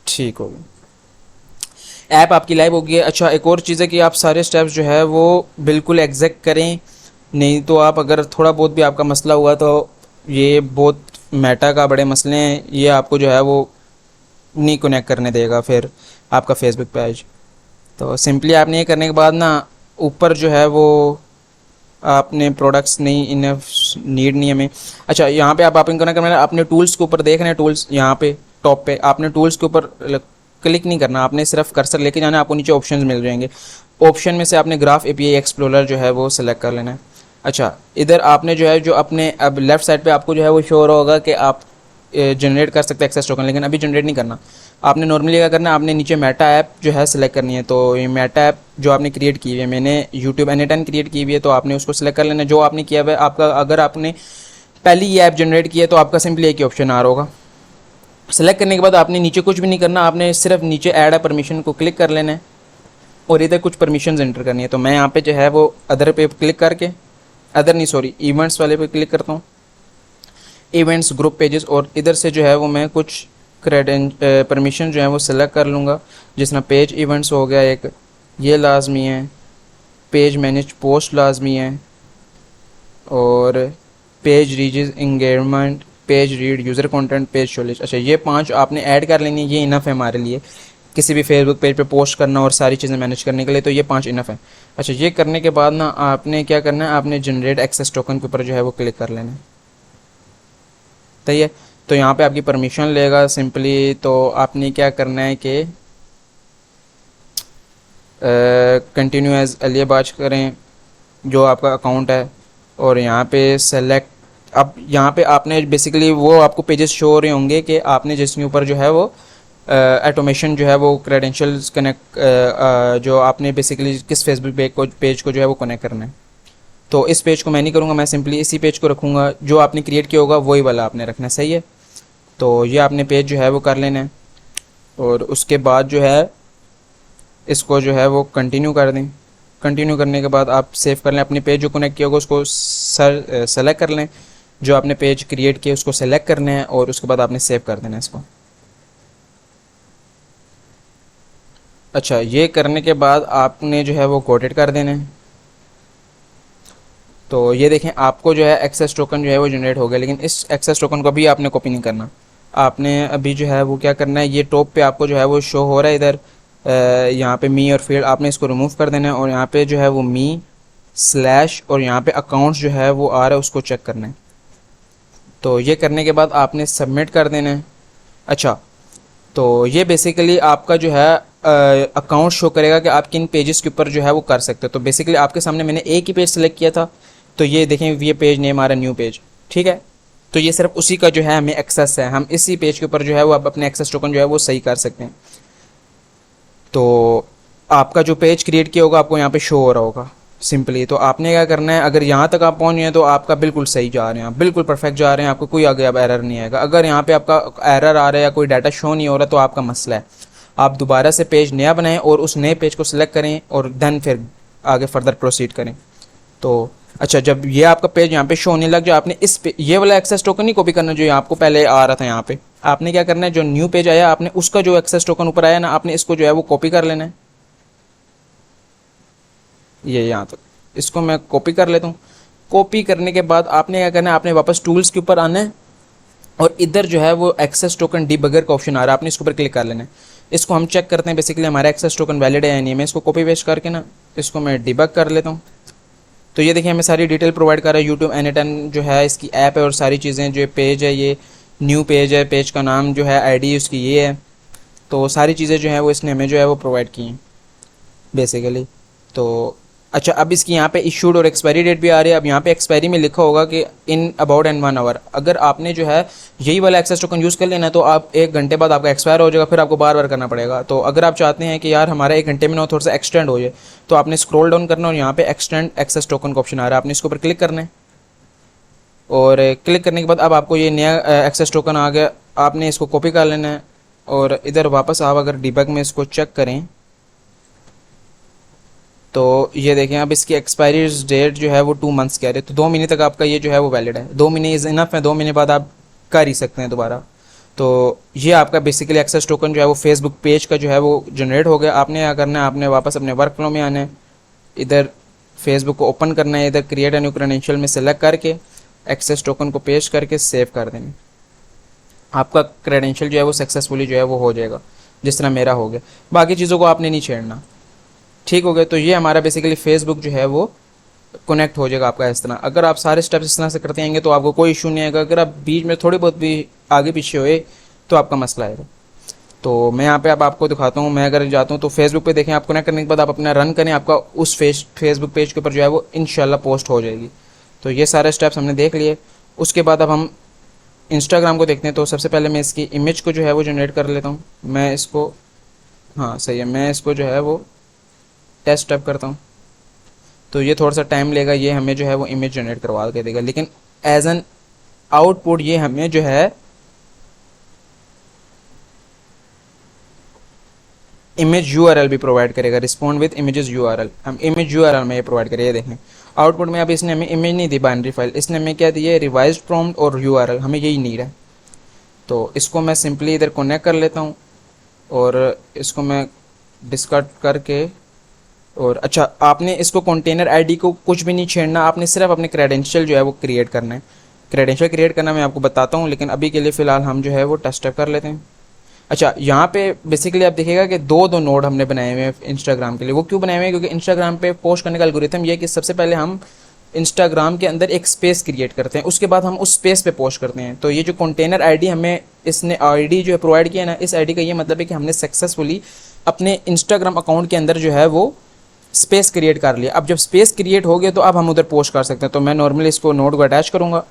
ठीक हो गया, ऐप आपकी लाइव हो गई है। अच्छा, एक और चीज़ है कि आप सारे स्टेप्स जो है वो बिल्कुल एग्जैक्ट करें, नहीं तो आप अगर थोड़ा बहुत भी आपका मसला हुआ तो ये बहुत मेटा का बड़े मसले हैं, ये आपको जो है वो नहीं कनेक्ट करने देगा फिर आपका फेसबुक पेज। तो सिंपली आपने ये करने के बाद ना, ऊपर जो है वो आपने प्रोडक्ट्स नहीं, इनफ नीड नहीं हमें। अच्छा, यहाँ पे आप इनको करना आपने टूल्स के ऊपर देख रहे हैं, टूल्स यहाँ पे टॉप पे आपने टूल्स के ऊपर क्लिक नहीं करना, आपने सिर्फ कर्सर लेके जाना है, आपको नीचे ऑप्शंस मिल जाएंगे। ऑप्शन में से आपने ग्राफ एपीआई एक्सप्लोरर जो है वो सिलेक्ट कर लेना है। अच्छा, इधर आपने जो है जो अपने अब लेफ़्ट साइड पे आपको जो है वो शो हो रहा होगा कि आप जनरेट कर सकते हैं एक्सेस टोकन, लेकिन अभी जनरेट नहीं करना। आपने नॉर्मली क्या करना है, आपने नीचे मेटा ऐप जो है सिलेक्ट करनी है। तो ये मेटा ऐप जो आपने क्रिएट की हुई है, मैंने यूट्यूब N10 क्रिएट की हुई है, तो आपने उसको सिलेक्ट कर लेना जो आपने किया हुआ है। आपका अगर आपने पहली ये ऐप जनरेट की है तो आपका सिंपली एक ही ऑप्शन आ रहा होगा। सेलेक्ट करने के बाद आपने नीचे कुछ भी नहीं करना, आपने सिर्फ नीचे ऐड अ परमिशन को क्लिक कर लेना है और इधर कुछ परमिशंस एंटर करनी है। तो मैं यहाँ पे जो है वो अदर पे क्लिक करके, अदर नहीं सॉरी इवेंट्स वाले पे क्लिक करता हूँ, इवेंट्स ग्रुप पेजेस, और इधर से जो है वो मैं कुछ परमिशन जो है वो सिलेक्ट कर लूँगा। जिस तरह पेज इवेंट्स हो गया एक, ये लाजमी है, पेज मैनेज पोस्ट लाजमी है, और page ridges engagement, page read, user content, page show list. अच्छा, ये 5 आपने ऐड कर लेनी है, ये इनफ है हमारे लिए किसी भी फेसबुक पेज पे पोस्ट करना और सारी चीज़ें मैनेज करने के लिए, तो ये 5 इनफ है। अच्छा, ये करने के बाद ना आपने क्या करना है, आपने जनरेट एक्सेस टोकन के ऊपर जो है वो क्लिक कर लेना है। सही है, तो यहाँ पे आपकी परमिशन लेगा सिंपली। तो आपने क्या करना है कि कंटिन्यू एज अलियाबाज करें जो आपका अकाउंट है, और यहाँ पे सेलेक्ट। अब यहाँ पे आपने बेसिकली वो आपको पेजेस शो हो रहे होंगे कि आपने जिसके ऊपर जो है वो ऑटोमेशन जो है वो क्रेडेंशियल्स कनेक्ट जो आपने बेसिकली किस फेसबुक पेज को जो है वो कनेक्ट करना है। तो इस पेज को मैं नहीं करूँगा, मैं सिंपली इसी पेज को रखूँगा, जो आपने क्रिएट किया होगा वही वाला आपने रखना है। सही है, तो ये आपने पेज जो है वो कर लेना है, और उसके बाद जो है इसको जो है वो कंटिन्यू कर दें। कंटिन्यू करने के बाद आप सेव कर लें, अपने पेज जो कनेक्ट किया होगा उसको सेलेक्ट कर लें, जो आपने पेज क्रिएट किया उसको सेलेक्ट करना है, और उसके बाद आपने सेव कर देना है इसको। अच्छा, ये करने के बाद आपने जो है वो कोटेड कर देना है। तो ये देखें, आपको जो है एक्सेस टोकन जो है वो जनरेट हो गया, लेकिन इस एक्सेस टोकन को भी आपने कॉपी नहीं करना। आपने अभी जो है वो क्या करना है, ये टॉप पे आपको जो है वो शो हो रहा है इधर यहाँ पे मी और फील्ड, आपने इसको रिमूव कर देना है, और यहाँ पे जो है वो मी स्लैश और यहाँ पे अकाउंट्स जो है वो आ रहा है उसको चेक करना है। तो ये करने के बाद आपने सबमिट कर देना है। अच्छा, तो ये बेसिकली आपका जो है अकाउंट शो करेगा कि आप किन पेजेस के ऊपर जो है वो कर सकते हो। तो बेसिकली आपके सामने मैंने एक ही पेज सेलेक्ट किया था, तो ये देखें ये पेज नेम आ रहा है न्यू पेज, ठीक है। तो ये सिर्फ उसी का जो है हमें एक्सेस है, हम इसी पेज के ऊपर जो है वो आप अपने एक्सेस टोकन जो है वो सही कर सकते हैं। तो आपका जो पेज क्रिएट किया होगा आपको यहाँ पे शो हो रहा होगा सिंपली। तो आपने क्या करना है, अगर यहाँ तक आप पहुँच गए तो आपका बिल्कुल सही जा रहे हैं, आप बिल्कुल परफेक्ट जा रहे हैं, आपको कोई आगे अब एरर नहीं आएगा। अगर यहाँ पे आपका एरर आ रहा है या कोई डाटा शो नहीं हो रहा तो आपका मसला है। आप दोबारा से पेज नया बनाएं और उस नए पेज को सिलेक्ट करें और देन फिर आगे फर्दर प्रोसीड करें। तो अच्छा, जब ये आपका पेज यहाँ पे शो होने लग जाए, आपने इस पे ये वाला एक्सेस टोकन नहीं कॉपी करना जो आपको पहले आ रहा था यहाँ पे। आपने क्या करना है, जो न्यू पेज आया आपने उसका जो एक्सेस टोकन ऊपर आया ना, आपने इसको जो है वो कॉपी कर लेना है। ये यहाँ तक इसको मैं कॉपी कर लेता हूँ। कॉपी करने के बाद आपने क्या करना है, आपने वापस टूल्स के ऊपर आना है, और इधर जो है वो एक्सेस टोकन डिबगर का ऑप्शन आ रहा है, आपने इसके ऊपर क्लिक कर लेना है। इसको हम चेक करते हैं बेसिकली हमारा एक्सेस टोकन वैलिड है या नहीं। मैं इसको कॉपी पेस्ट करके ना इसको मैं डिबग कर लेता हूँ। तो ये देखिए हमें सारी डिटेल प्रोवाइड कर रहा है। यूट्यूब N10 जो है इसकी ऐप है और सारी चीज़ें, जो पेज है ये न्यू पेज है, पेज का नाम जो है आईडी उसकी ये है। तो सारी चीज़ें जो है वो इसने हमें जो है वो प्रोवाइड की हैं बेसिकली। तो अच्छा, अब इसकी यहाँ पे इशूड और एक्सपायरी डेट भी आ रही है। अब यहाँ पे एक्सपायरी में लिखा होगा कि इन अबाउट एंड 1 आवर। अगर आपने जो है यही वाला एक्सेस टोकन यूज़ कर लेना तो आप 1 घंटे बाद आपका एक्सपायर हो जाएगा, फिर आपको बार बार करना पड़ेगा। तो अगर आप चाहते हैं कि यार हमारा 1 घंटे में ना थोड़ा सा एक्सटेंड हो जाए, तो आपने स्क्रॉल डाउन करना और यहाँ पे एक्सटेंड एक्सेस टोकन का ऑप्शन आ रहा है, आपने इसके ऊपर क्लिक करना है। और क्लिक करने के बाद अब आपको ये नया एक्सेस टोकन आ गया, आपने इसको कॉपी कर लेना है। और इधर वापस आप अगर डिबग में इसको चेक करें तो ये देखें, अब इसकी एक्सपायरी डेट जो है वो 2 मंथ्स कह रहे हैं। तो 2 महीने तक आपका ये जो है वो वैलिड है। 2 महीने इज़ इनफ है, 2 महीने बाद आप कर ही सकते हैं दोबारा। तो ये आपका बेसिकली एक्सेस टोकन जो है वो फेसबुक पेज का जो है वो जनरेट हो गया। आपने क्या करना है, आपने वापस अपने वर्क फ्लो में आना है, इधर फेसबुक को ओपन करना है, इधर क्रिएट ए न्यू क्रेडेंशियल में सेलेक्ट करके एक्सेस टोकन को पेश करके सेव कर देना। आपका क्रेडेंशियल जो है वो सक्सेसफुली जो है वो हो जाएगा, जिस तरह मेरा हो गया। बाकी चीज़ों को आपने नहीं छेड़ना, ठीक हो गया। तो ये हमारा बेसिकली फेसबुक जो है वो कनेक्ट हो जाएगा आपका इस तरह। अगर आप सारे स्टेप्स इस तरह से करते आएंगे तो आपको कोई इशू नहीं आएगा। अगर आप बीच में थोड़ी बहुत भी आगे पीछे हुए तो आपका मसला आएगा। तो मैं यहाँ पे अब आपको दिखाता हूँ। मैं अगर जाता हूँ तो फेसबुक पे देखें, आप कनेक्ट करने के बाद आप अपना रन करें, आपका उस फेसबुक पेज के ऊपर जो है वो इंशाल्लाह पोस्ट हो जाएगी। तो ये सारे स्टेप्स हमने देख लिए। उसके बाद अब हम इंस्टाग्राम को देखते हैं। तो सबसे पहले मैं इसकी इमेज को जो है वो जनरेट कर लेता हूँ। मैं इसको, हाँ सही है, मैं इसको जो है वो टेस्ट स्टेप करता हूँ। तो ये थोड़ा सा टाइम लेगा, ये हमें जो है वो इमेज जनरेट करवा के देगा, लेकिन एज एन आउटपुट ये हमें जो है इमेज यूआरएल भी प्रोवाइड करेगा। रिस्पॉन्ड विद इमेजेस यूआरएल, हम इमेज यूआरएल में ये प्रोवाइड करें। ये देखें आउटपुट में अब इसने हमें इमेज नहीं दी बाइनरी फाइल, इसने हमें क्या दी है, रिवाइज्ड प्रॉम्प्ट और यूआरएल, हमें यही नीड है। तो इसको मैं सिंपली इधर कनेक्ट कर लेता हूँ और इसको मैं डिस्कार्ड करके, और अच्छा आपने इसको कंटेनर आईडी को कुछ भी नहीं छेड़ना, आपने सिर्फ अपने क्रेडेंशियल जो है वो क्रिएट करना है। क्रेडेंशियल क्रिएट करना मैं आपको बताता हूँ, लेकिन अभी के लिए फ़िलहाल हम जो है वो टेस्ट कर लेते हैं। अच्छा, यहाँ पे बेसिकली आप देखिएगा कि दो नोड हमने बनाए हुए हैं इंस्टाग्राम के लिए। वो क्यों बनाए हुए हैं, क्योंकि इंस्टाग्राम पे पोस्ट करने का एल्गोरिथम ये है कि सबसे पहले हम इंस्टाग्राम के अंदर एक स्पेस क्रिएट करते हैं, उसके बाद हम उस स्पेस पे पोस्ट करते हैं। तो ये जो कंटेनर आईडी हमें इसने आईडी जो है प्रोवाइड किया ना, इस आईडी का ये मतलब है कि हमने सक्सेसफुली अपने इंस्टाग्राम अकाउंट के अंदर जो है वो स्पेस क्रिएट कर लिया। अब जब स्पेस क्रिएट हो गया तो अब हम उधर पोस्ट कर सकते हैं। तो मैं नॉर्मली इसको नोड को अटैच करूँगा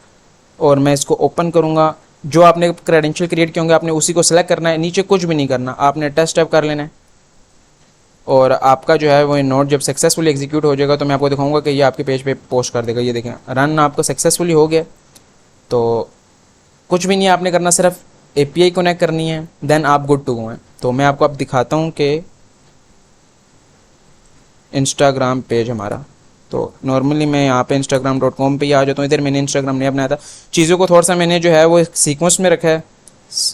और मैं इसको ओपन करूँगा। जो आपने क्रेडेंशियल क्रिएट किए होंगे आपने उसी को सेलेक्ट करना है, नीचे कुछ भी नहीं करना, आपने टेस्ट टाइप कर लेना है। और आपका जो है वो नोड जब सक्सेसफुली एग्जीक्यूट हो जाएगा तो मैं आपको दिखाऊंगा कि ये आपके पेज पे पोस्ट कर देगा। ये देखें रन आपका सक्सेसफुली हो गया। तो कुछ भी नहीं आपने करना, सिर्फ एपीआई कनेक्ट करनी है, देन आप गुड टू गो हैं। तो मैं आपको अब दिखाता हूँ कि इंस्टाग्राम पेज हमारा, तो नॉर्मली मैं यहाँ पे instagram.com पे ही आ जाता हूँ। इधर मैंने इंस्टाग्राम नहीं बनाया था, चीज़ों को थोड़ा सा मैंने जो है वो सीक्वेंस में रखा है,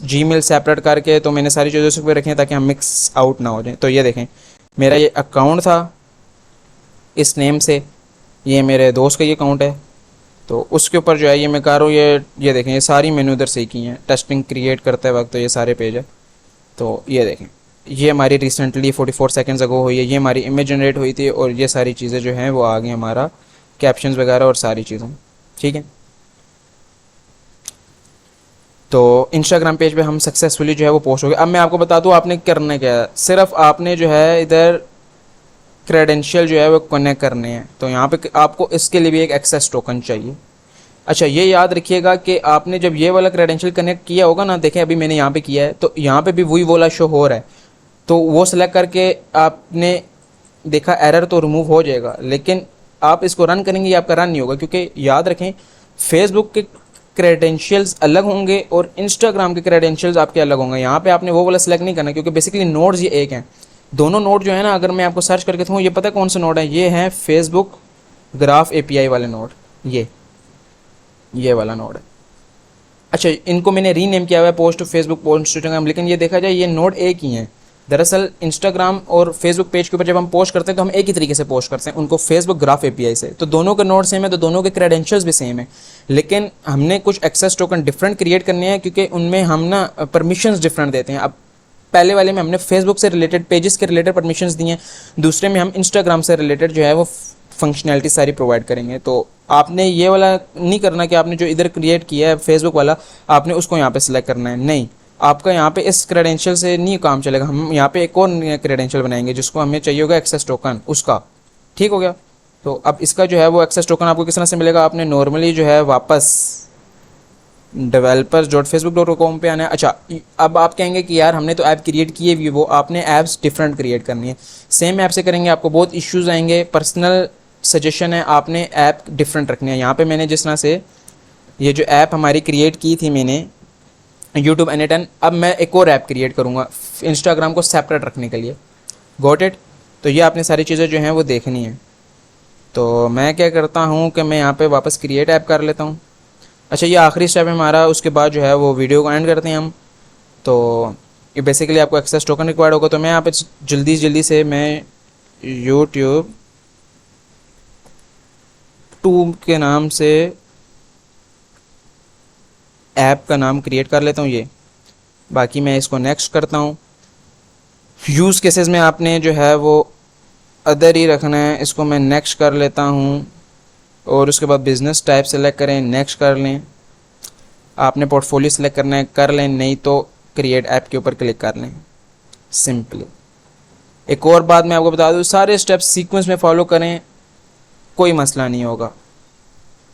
जीमेल सेपरेट करके। तो मैंने सारी चीज़ों से रखी हैं ताकि हम मिक्स आउट ना हो जाए। तो ये देखें मेरा ये अकाउंट था इस नेम से, ये मेरे दोस्त का ये अकाउंट है। तो उसके ऊपर जो है ये मैं कर रहा हूँ, ये देखें ये सारी मैंने उधर से की हैं टेस्टिंग क्रिएट करते वक्त। तो ये सारे पेज है। तो ये देखें ये हमारी रिसेंटली 44 सेकंड्स अगो हुई है, ये हमारी इमेज जनरेट हुई थी और ये सारी चीज़ें जो हैं वो आ गई, हमारा कैप्शंस वगैरह और सारी चीज़ें, ठीक है। तो इंस्टाग्राम पेज पे हम सक्सेसफुली जो है वो पोस्ट हो गए। अब मैं आपको बता दूँ आपने करना क्या है, सिर्फ आपने जो है इधर क्रेडेंशियल जो है वो कनेक्ट करने हैं। तो यहाँ पे आपको इसके लिए भी एक एक्सेस टोकन चाहिए। अच्छा ये याद रखिएगा कि आपने जब ये वाला क्रेडेंशियल कनेक्ट किया होगा ना, देखें अभी मैंने यहाँ पे किया है तो यहाँ पे भी वही वाला शो हो रहा है। तो वो सेलेक्ट करके आपने देखा एरर तो रिमूव हो जाएगा, लेकिन आप इसको रन करेंगे ये आपका रन नहीं होगा, क्योंकि याद रखें फेसबुक के क्रेडेंशियल्स अलग होंगे और इंस्टाग्राम के क्रेडेंशियल्स आपके अलग होंगे। यहाँ पे आपने वो वाला सेलेक्ट नहीं करना, क्योंकि बेसिकली नोड्स ये एक हैं। दोनों नोड जो है ना, अगर मैं आपको सर्च करके दूँ, ये पता है कौन सा नोड है, ये है फेसबुक ग्राफ एपीआई वाले नोड, ये वाला नोड है। अच्छा इनको मैंने रीनेम किया हुआ है post to Facebook, post to Instagram, लेकिन ये देखा जाए ये नोड एक ही हैं। दरअसल इंस्टाग्राम और फेसबुक पेज के ऊपर जब हम पोस्ट करते हैं तो हम एक ही तरीके से पोस्ट करते हैं उनको फेसबुक ग्राफ एपीआई से। तो दोनों के नोड सेम है, तो दोनों के क्रेडेंशियल्स भी सेम है, लेकिन हमने कुछ एक्सेस टोकन डिफरेंट क्रिएट करने हैं, क्योंकि उनमें हम ना परमिशंस डिफरेंट देते हैं। अब पहले वाले में हमने फेसबुक से रिलेटेड पेजेस के रिलेटेड परमिशंस दिए हैं, दूसरे में हम इंस्टाग्राम से रिलेटेड जो है वो फंक्शनैलिटी सारी प्रोवाइड करेंगे। तो आपने ये वाला नहीं करना कि आपने जो इधर क्रिएट किया है फेसबुक वाला आपने उसको यहाँ पे सिलेक्ट करना है, नहीं, आपका यहाँ पे इस क्रेडेंशियल से नहीं काम चलेगा। हम यहाँ पे एक और क्रेडेंशियल बनाएंगे जिसको हमें चाहिए होगा एक्सेस टोकन उसका, ठीक हो गया। तो अब इसका जो है वो एक्सेस टोकन आपको किस तरह से मिलेगा, आपने नॉर्मली जो है वापस developers.facebook.com पे आना है। अच्छा, अब आप कहेंगे कि यार हमने तो ऐप क्रिएट किए भी, वो आपने ऐप्स डिफरेंट क्रिएट करनी है। सेम ऐप से करेंगे आपको बहुत इश्यूज आएंगे। पर्सनल सजेशन है, आपने ऐप डिफरेंट रखनी है। यहाँ पे मैंने जिस तरह से ये जो ऐप हमारी क्रिएट की थी मैंने यूट्यूब N10, अब मैं एक और ऐप क्रिएट करूँगा इंस्टाग्राम को सेपरेट रखने के लिए। Got it. तो ये आपने सारी चीज़ें जो हैं वो देखनी है। तो मैं क्या करता हूँ कि मैं यहाँ पे वापस क्रिएट ऐप कर लेता हूँ। अच्छा, ये आखिरी स्टेप है हमारा, उसके बाद जो है वो वीडियो को एंड करते हैं हम। तो ये बेसिकली आपको एक्सेस टोकन रिक्वायर्ड होगा। तो मैं यहाँ पे जल्दी से मैं YouTube 2 के नाम से ऐप का नाम क्रिएट कर लेता हूँ ये। बाकी मैं इसको नेक्स्ट करता हूँ। यूज़ केसेस में आपने जो है वो अदर ही रखना है, इसको मैं नेक्स्ट कर लेता हूँ। और उसके बाद बिज़नेस टाइप सेलेक्ट करें, नेक्स्ट कर लें। आपने पोर्टफोलियो सेलेक्ट करना है, कर लें, नहीं तो क्रिएट ऐप के ऊपर क्लिक कर लें सिंपली। एक और बात मैं आपको बता दूँ, सारे स्टेप्स सीक्वेंस में फॉलो करें, कोई मसला नहीं होगा,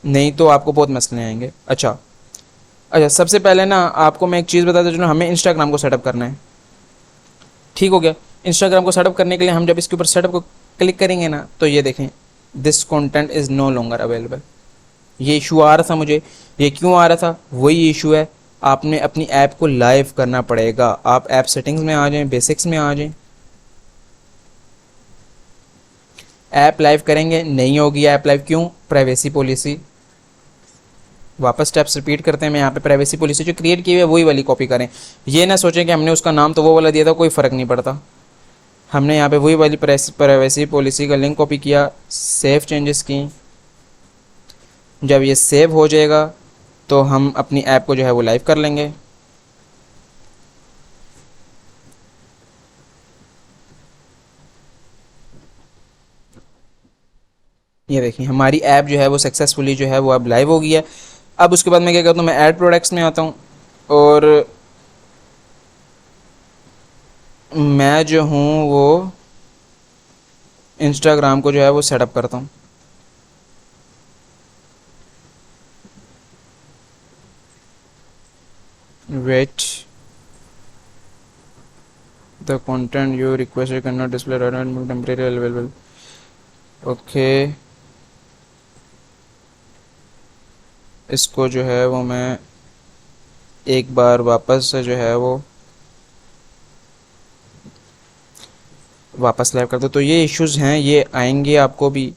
नहीं तो आपको बहुत मसले आएंगे। अच्छा, सबसे पहले ना आपको मैं एक चीज़ बताता हूँ, हमें इंस्टाग्राम को सेटअप करना है, ठीक हो गया। इंस्टाग्राम को सेटअप करने के लिए हम जब इसके ऊपर सेटअप को क्लिक करेंगे ना, तो ये देखें this content is no longer available, ये इशू आ रहा था मुझे। ये क्यों आ रहा था, वही इशू है, आपने अपनी ऐप को लाइव करना पड़ेगा। आप ऐप सेटिंग्स में आ जाएं, बेसिक्स में आ जाएं, ऐप लाइव करेंगे, नहीं होगी ऐप लाइव, क्यों, प्राइवेसी पॉलिसी। वापस स्टेप्स रिपीट करते हैं। मैं यहाँ पे प्राइवेसी पॉलिसी जो क्रिएट की हुई है वही वाली कॉपी करें। ये ना सोचें कि हमने उसका नाम तो वो वाला दिया था, कोई फ़र्क नहीं पड़ता। हमने यहाँ पे वही वाली प्राइवेसी पॉलिसी का लिंक कॉपी किया, सेव चेंजेस की। जब ये सेव हो जाएगा तो हम अपनी ऐप को जो है वो लाइव कर लेंगे। ये देखिए हमारी ऐप जो है वो सक्सेसफुली जो है वो अब लाइव हो गई है। अब उसके बाद मैं क्या करता हूँ, मैं ऐड प्रोडक्ट्स में आता हूँ और मैं जो हूँ वो इंस्टाग्राम को जो है वो सेटअप करता हूँ। Wait, the content you requested can not display temporary available. Okay, इसको जो है वो मैं एक बार वापस से जो है वो वापस लाइव कर दो। तो ये इश्यूज़ हैं, ये आएंगे आपको भी,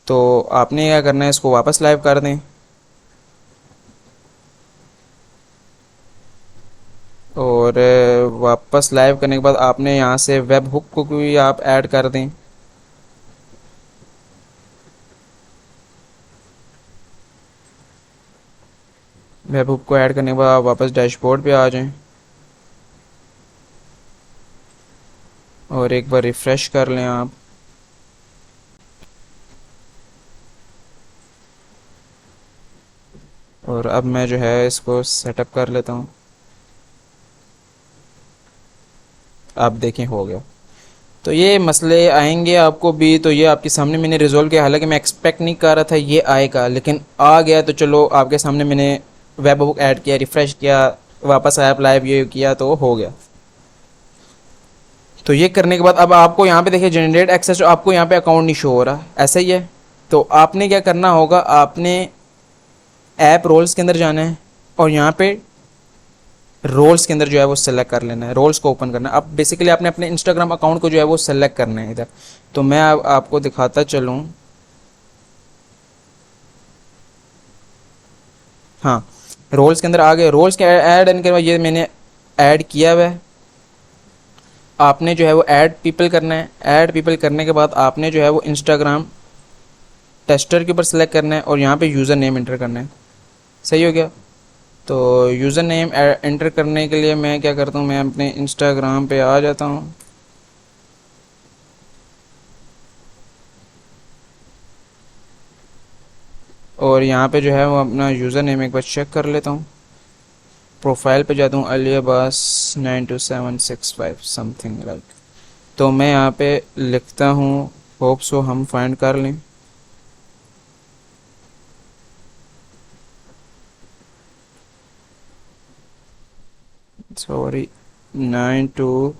तो आपने क्या करना है, इसको वापस लाइव कर दें। और वापस लाइव करने के बाद आपने यहाँ से वेब हुक को भी आप ऐड कर दें। वेब हुक को ऐड करने के बाद आप वापस डैशबोर्ड पे आ जाएं और एक बार रिफ़्रेश कर लें आप। और अब मैं जो है इसको सेटअप कर लेता हूँ। आप देखें हो गया। तो ये मसले आएंगे आपको भी, तो ये आपके सामने मैंने रिजॉल्व किया। हालांकि मैं एक्सपेक्ट नहीं कर रहा था ये आएगा, लेकिन आ गया। तो चलो आपके सामने मैंने वेब बुक ऐड किया, रिफ़्रेश किया, वापस ऐप लाइव ये किया, तो हो गया। तो ये करने के बाद अब आपको यहाँ पे देखिए जनरेट एक्सेस, आपको यहाँ पे अकाउंट नहीं शो हो रहा, ऐसा ही है। तो आपने क्या करना होगा, आपने ऐप रोल्स के अंदर जाना है और यहाँ पे रोल्स के अंदर जो है वो सेलेक्ट कर लेना है, रोल्स को ओपन करना है। अब बेसिकली आपने अपने इंस्टाग्राम अकाउंट को जो है वो सेलेक्ट करना है इधर। तो मैं आपको दिखाता चलूँ। हाँ, रोल्स के अंदर आ गए। रोल्स के ऐड करने के बाद ये मैंने ऐड किया हुआ है। आपने जो है वो ऐड पीपल करना है। ऐड पीपल करने के बाद आपने जो है वो इंस्टाग्राम टेस्टर के ऊपर सेलेक्ट करना है और यहाँ पे यूज़र नेम एंटर करना है। सही हो गया। तो यूज़र नेम एंटर करने के लिए मैं क्या करता हूँ, मैं अपने इंस्टाग्राम पे आ जाता हूँ। और यहाँ पे जो है वो अपना यूज़र नेम एक बार चेक कर लेता हूँ। प्रोफाइल पे जाता हूँ, अली अब्बास 92765 समथिंग लाइक। तो मैं यहाँ पे लिखता हूँ, होप सो हम फाइंड कर लें। सॉरी 92,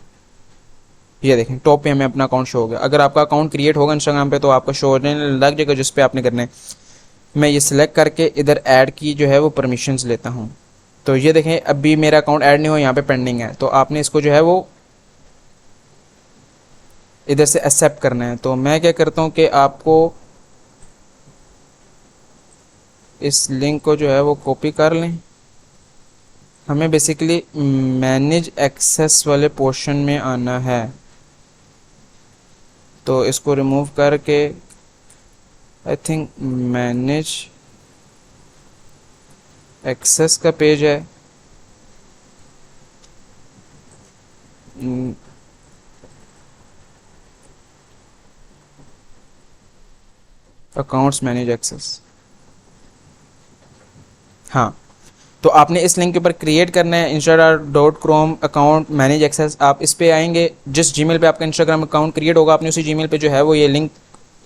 ये देखें टॉप पे हमें अपना अकाउंट शो हो गया। अगर आपका अकाउंट क्रिएट होगा इंस्टाग्राम पे तो आपका शो होने लग जाएगा जिस पे आपने करना है। मैं ये सिलेक्ट करके इधर ऐड की जो है वो परमिशंस लेता हूँ। तो ये देखें अभी मेरा अकाउंट ऐड नहीं हुआ, यहाँ पे पेंडिंग है। तो आपने इसको जो है वो इधर से एक्सेप्ट करना है। तो मैं क्या करता हूँ कि आपको इस लिंक को जो है वो कॉपी कर लें। हमें बेसिकली मैनेज एक्सेस वाले पोर्शन में आना है। तो इसको रिमूव करके आई थिंक मैनेज एक्सेस का पेज है, अकाउंट्स मैनेज एक्सेस। हाँ, तो आपने इस लिंक के ऊपर क्रिएट करना है instagram.com अकाउंट मैनेज एक्सेस। आप इस पे आएंगे, जिस जीमेल पे आपका इंस्टाग्राम अकाउंट क्रिएट होगा आपने उसी जीमेल पे जो है वो ये लिंक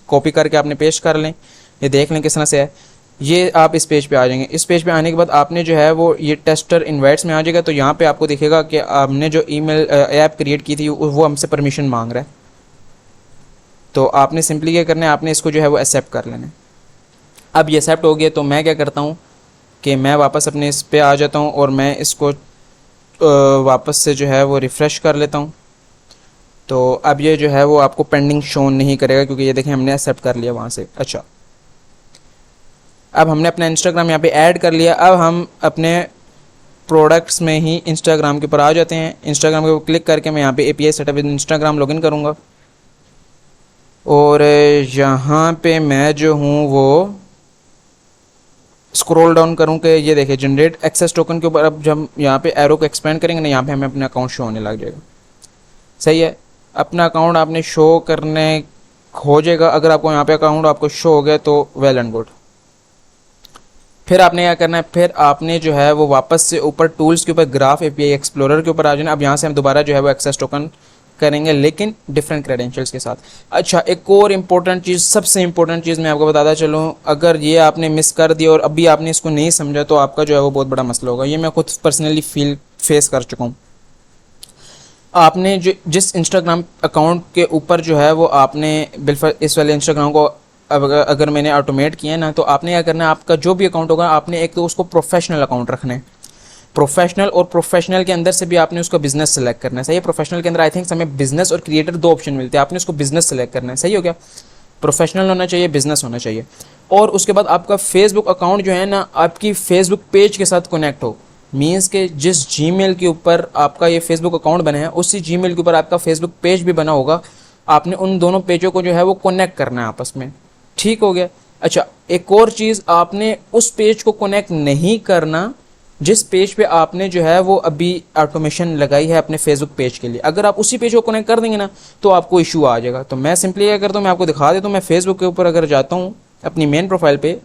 कॉपी करके आपने पेस्ट कर लें। ये देख लें किस तरह से है। ये आप इस पेज पे आ जाएंगे। इस पेज पे आने के बाद आपने जो है वो ये टेस्टर इनवाइट्स में आ जाएगा। तो यहाँ पे आपको दिखेगा कि आपने जो ईमेल ऐप क्रिएट की थी वो हमसे परमिशन मांग रहा है। तो आपने सिंपली क्या करना है, आपने इसको जो है वो एक्सेप्ट कर लेना है। अब ये एक्सेप्ट हो गया तो मैं क्या करता हूँ कि मैं वापस अपने इस पे आ जाता हूँ और मैं इसको वापस से जो है वो रिफ़्रेश कर लेता हूँ। तो अब ये जो है वो आपको पेंडिंग शो नहीं करेगा क्योंकि ये देखें हमने एक्सेप्ट कर लिया वहाँ से। अच्छा, अब हमने अपना इंस्टाग्राम यहाँ पे ऐड कर लिया। अब हम अपने प्रोडक्ट्स में ही इंस्टाग्राम के ऊपर आ जाते हैं। इंस्टाग्राम के ऊपर क्लिक करके मैं यहाँ पे API setup with Instagram login करूँगा और यहाँ पे मैं जो हूँ वो स्क्रॉल डाउन करूँ कि ये देखिए जनरेट एक्सेस टोकन के ऊपर अब जब यहाँ पे एरो को एक्सपेंड करेंगे ना, यहाँ पे हमें अपना अकाउंट शो होने लग जाएगा। सही है, अपना अकाउंट आपने शो करने हो जाएगा। अगर आपको यहाँ पे अकाउंट आपको शो हो गया तो वेल एंड गुड। फिर आपने क्या करना है, फिर आपने जो है वो वापस से ऊपर टूल्स के ऊपर ग्राफ API एक्सप्लोरर के ऊपर आ जाना। अब यहाँ से हम दोबारा जो है वो एक्सेस टोकन करेंगे लेकिन डिफरेंट क्रेडेंशियल्स के साथ। अच्छा, एक और इम्पोर्टेंट चीज़, सबसे इम्पोर्टेंट चीज़ मैं आपको बताता चलूँ, अगर ये आपने मिस कर दिया और अभी आपने इसको नहीं समझा तो आपका जो है वो बहुत बड़ा मसला होगा। ये मैं खुद पर्सनली फेस कर चुका हूँ। आपने जो जिस इंस्टाग्राम अकाउंट के ऊपर जो है वो आपने बिल्कुल इस वाले इंस्टाग्राम को अगर मैंने ऑटोमेट किया है ना, तो आपने क्या करना है, आपका जो भी अकाउंट होगा आपने एक तो उसको प्रोफेशनल अकाउंट रखना है। प्रोफेशनल और प्रोफेशनल के अंदर से भी आपने उसका बिजनेस सेलेक्ट करना है। सही है, प्रोफेशनल के अंदर आई थिंक हमें बिजनेस और क्रिएटर दो ऑप्शन मिलते हैं, आपने उसको बिजनेस सेलेक्ट करना है। सही हो गया, प्रोफेशनल होना चाहिए, बिजनेस होना चाहिए। और उसके बाद आपका फेसबुक अकाउंट जो है ना आपकी फेसबुक पेज के साथ कनेक्ट हो। मीन्स के जिस जीमेल के ऊपर आपका ये फेसबुक अकाउंट बना है उसी जीमेल के ऊपर आपका फेसबुक पेज भी बना होगा। आपने उन दोनों पेजों को जो है वो कनेक्ट करना है आपस में। ठीक हो गया। अच्छा, एक और चीज़, आपने उस पेज को कनेक्ट नहीं करना जिस पेज पे आपने जो है वो अभी ऑटोमेशन लगाई है अपने फेसबुक पेज के लिए। अगर आप उसी पेज को कनेक्ट कर देंगे ना तो आपको इशू आ जाएगा। तो मैं सिंपली क्या करता हूँ, मैं आपको दिखा देता हूँ। मैं फेसबुक के ऊपर अगर जाता हूँ अपनी मेन प्रोफाइल पे,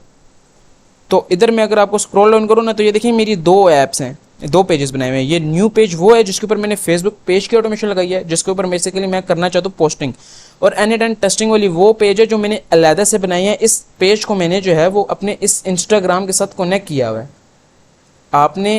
तो इधर मैं अगर आपको स्क्रॉल डाउन करूँ ना तो ये देखिए मेरी दो ऐप्स हैं, दो पेजेस बनाए हुए हैं। ये न्यू पेज वो है जिसके ऊपर मैंने फेसबुक पेज की ऑटोमेशन लगाई है, जिसके ऊपर बेसिकली मैं करना चाहता हूँ पोस्टिंग। और एनी टाइम टेस्टिंग वाली वो पेज है जो मैंने अलहदा से बनाई है। इस पेज को मैंने जो है वो अपने इस इंस्टाग्राम के साथ कनेक्ट किया हुआ है। आपने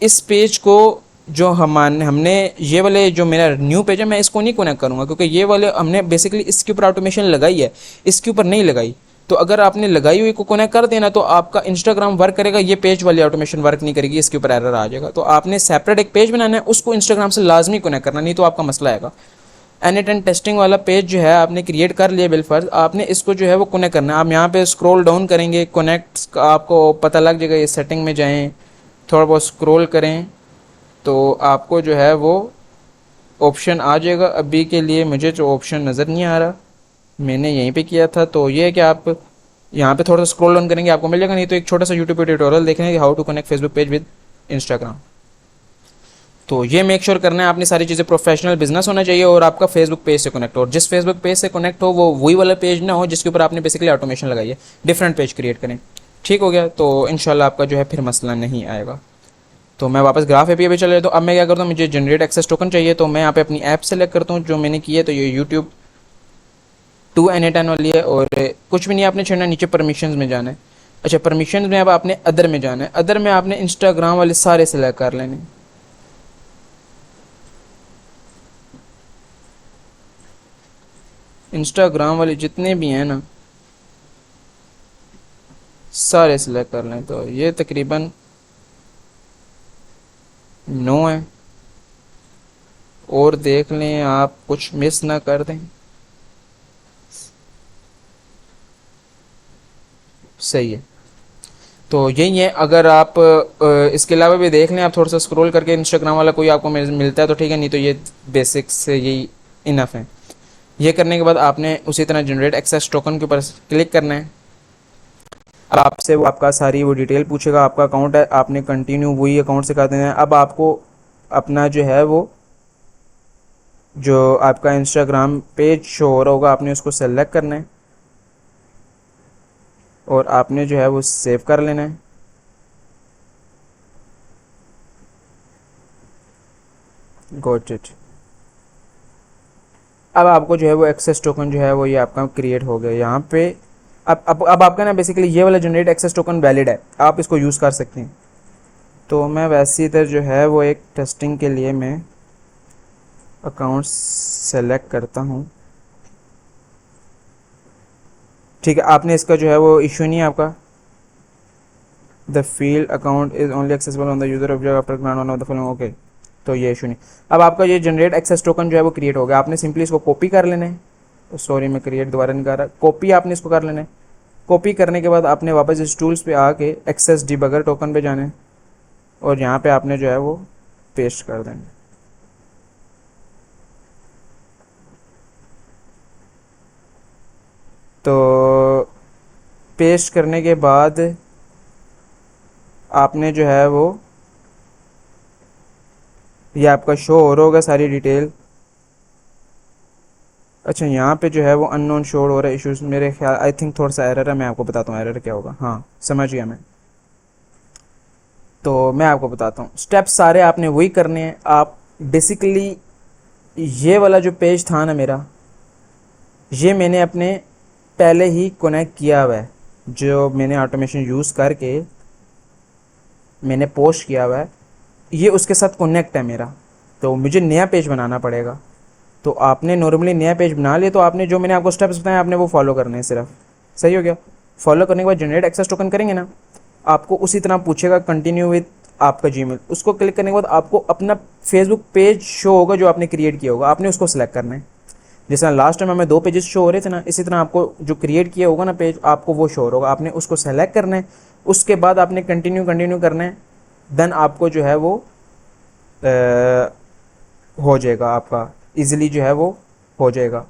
इस पेज को जो हमने ये वाले जो मेरा न्यू पेज है मैं इसको नहीं कनेक्ट करूँगा क्योंकि ये वाले हमने बेसिकली इसके ऊपर ऑटोमेशन लगाई है, इसके ऊपर नहीं लगाई। तो अगर आपने लगाई हुई को कनेक्ट कर देना तो आपका इंस्टाग्राम वर्क करेगा, ये पेज वाली ऑटोमेशन वर्क नहीं करेगी, इसके ऊपर एरर आ जाएगा। तो आपने सेपरेट एक पेज बनाना है, उसको इंस्टाग्राम से लाजमी कनेक्ट करना, नहीं तो आपका मसला आएगा। एनी टाइम टेस्टिंग वाला पेज जो है आपने क्रिएट कर लिया बिलफर्ज, आपने इसको जो है वो कनेक्ट करना है। आप यहाँ पे स्क्रॉल डाउन करेंगे, कनेक्ट का आपको पता लग जाएगा। ये सेटिंग में जाएँ, थोड़ा बहुत स्क्रॉल करें तो आपको जो है वो ऑप्शन आ जाएगा। अभी के लिए मुझे जो ऑप्शन नज़र नहीं आ रहा, मैंने यहीं पे किया था। तो ये है कि आप यहाँ पे थोड़ा सा स्क्रॉल डाउन करेंगे आपको मिल जाएगा, नहीं तो एक छोटा सा यूट्यूब पे ट्यूटोरियल देखेंगे how to connect Facebook page with Instagram. तो ये मेक श्योर करना है आपने सारी चीज़ें, प्रोफेशनल बिजनेस होना चाहिए और आपका फेसबुक पेज से कनेक्ट हो, और जिस फेसबुक पेज से कनेक्ट हो वो वही वाला पेज ना हो जिसके ऊपर आपने बेसिकली ऑटोमेशन लगाई है, डिफरेंट पेज क्रिएट करें। ठीक हो गया, तो इंशाल्लाह आपका जो है फिर मसला नहीं आएगा। तो मैं वापस ग्राफ एपीआई पे चले, तो अब मैं क्या करता हूँ, मुझे जनरेट एक्सेस टोकन चाहिए, तो मैं यहाँ पे अपनी ऐप सेलेक्ट करता हूँ जो मैंने की है, तो ये यूट्यूब 2NA10 वाली है, और कुछ भी नहीं आपने छेड़ना, नीचे परमिशंस में जाना है। अच्छा, परमिशंस में अब आपने अदर में जाना है, अदर में आपने इंस्टाग्राम वाले सारे सेलेक्ट कर लेने। इंस्टाग्राम वाले जितने भी हैं ना सारे सिलेक्ट कर लें, तो ये तकरीबन 9 है, और देख लें आप कुछ मिस ना कर दें। सही है, तो यही है। अगर आप इसके अलावा भी देख लें, आप थोड़ा सा स्क्रॉल करके इंस्टाग्राम वाला कोई आपको मिलता है तो ठीक है, नहीं तो ये बेसिक्स से यही इनफ है। ये करने के बाद आपने उसी तरह जनरेट एक्सेस टोकन के ऊपर क्लिक करना है। अब आपसे वो आपका सारी वो डिटेल पूछेगा, आपका अकाउंट है, आपने कंटिन्यू वही अकाउंट से कर देना है। अब आपको अपना जो है वो जो आपका इंस्टाग्राम पेज शो हो रहा होगा आपने उसको सेलेक्ट करना है, और आपने जो है वो सेव कर लेना है। Got it. अब आपको जो है वो एक्सेस टोकन जो है वो ये आपका क्रिएट हो गया यहाँ पे। अब आपका ना बेसिकली ये वाला जनरेट एक्सेस टोकन वैलिड है, आप इसको यूज़ कर सकते हैं। तो मैं वैसे इधर जो है वो एक टेस्टिंग के लिए मैं अकाउंट सेलेक्ट करता हूँ। ठीक है, आपने इसका जो है वो इशू नहीं है आपका, the field account is only accessible on the user object after grant one of the following. Okay, तो ये इशू नहीं। अब आपका ये जनरेट एक्सेस टोकन जो है वो क्रिएट हो गया, आपने सिंपली इसको कॉपी कर लेना है। सॉरी मैं क्रिएट दोबारा नहीं कर रहा, कॉपी आपने इसको कर लेना है। कॉपी करने के बाद आपने वापस इस टूल्स पे आके एक्सेस डिबगर टोकन पे जाना है, और यहाँ पे आपने जो है वो पेस्ट कर देना है। तो पेस्ट करने के बाद आपने जो है वो ये आपका शो हो रहा होगा सारी डिटेल। अच्छा, यहाँ पे जो है वो अननोन शो हो रहा है इश्यूज, मेरे ख्याल आई थिंक थोड़ा सा एरर है, मैं आपको बताता हूँ एरर क्या होगा। हाँ समझ गया मैं, तो मैं आपको बताता हूँ स्टेप्स सारे आपने वही करने हैं। आप बेसिकली ये वाला जो पेज था ना मेरा, ये मैंने अपने पहले ही कनेक्ट किया हुआ है, जो मैंने ऑटोमेशन यूज़ करके मैंने पोस्ट किया हुआ है, ये उसके साथ कनेक्ट है मेरा। तो मुझे नया पेज बनाना पड़ेगा। तो आपने नॉर्मली नया पेज बना लिया, तो आपने जो मैंने आपको स्टेप्स बताए आपने वो फॉलो करने हैं सिर्फ। सही हो गया। फॉलो करने के बाद जनरेट एक्सेस टोकन करेंगे ना, आपको उसी तरह पूछेगा कंटिन्यू विद आपका जीमेल, उसको क्लिक करने के बाद आपको अपना फेसबुक पेज शो होगा जो आपने क्रिएट किया होगा, आपने उसको सिलेक्ट करना है। जैसे लास्ट टाइम हमें 2 पेजेस शो हो रहे थे ना, इसी तरह आपको जो क्रिएट किया होगा ना पेज, आपको वो शो होगा, आपने उसको सेलेक्ट करना है। उसके बाद आपने कंटिन्यू करना है, देन आपको जो है वो हो जाएगा, आपका इजीली जो है वो हो जाएगा।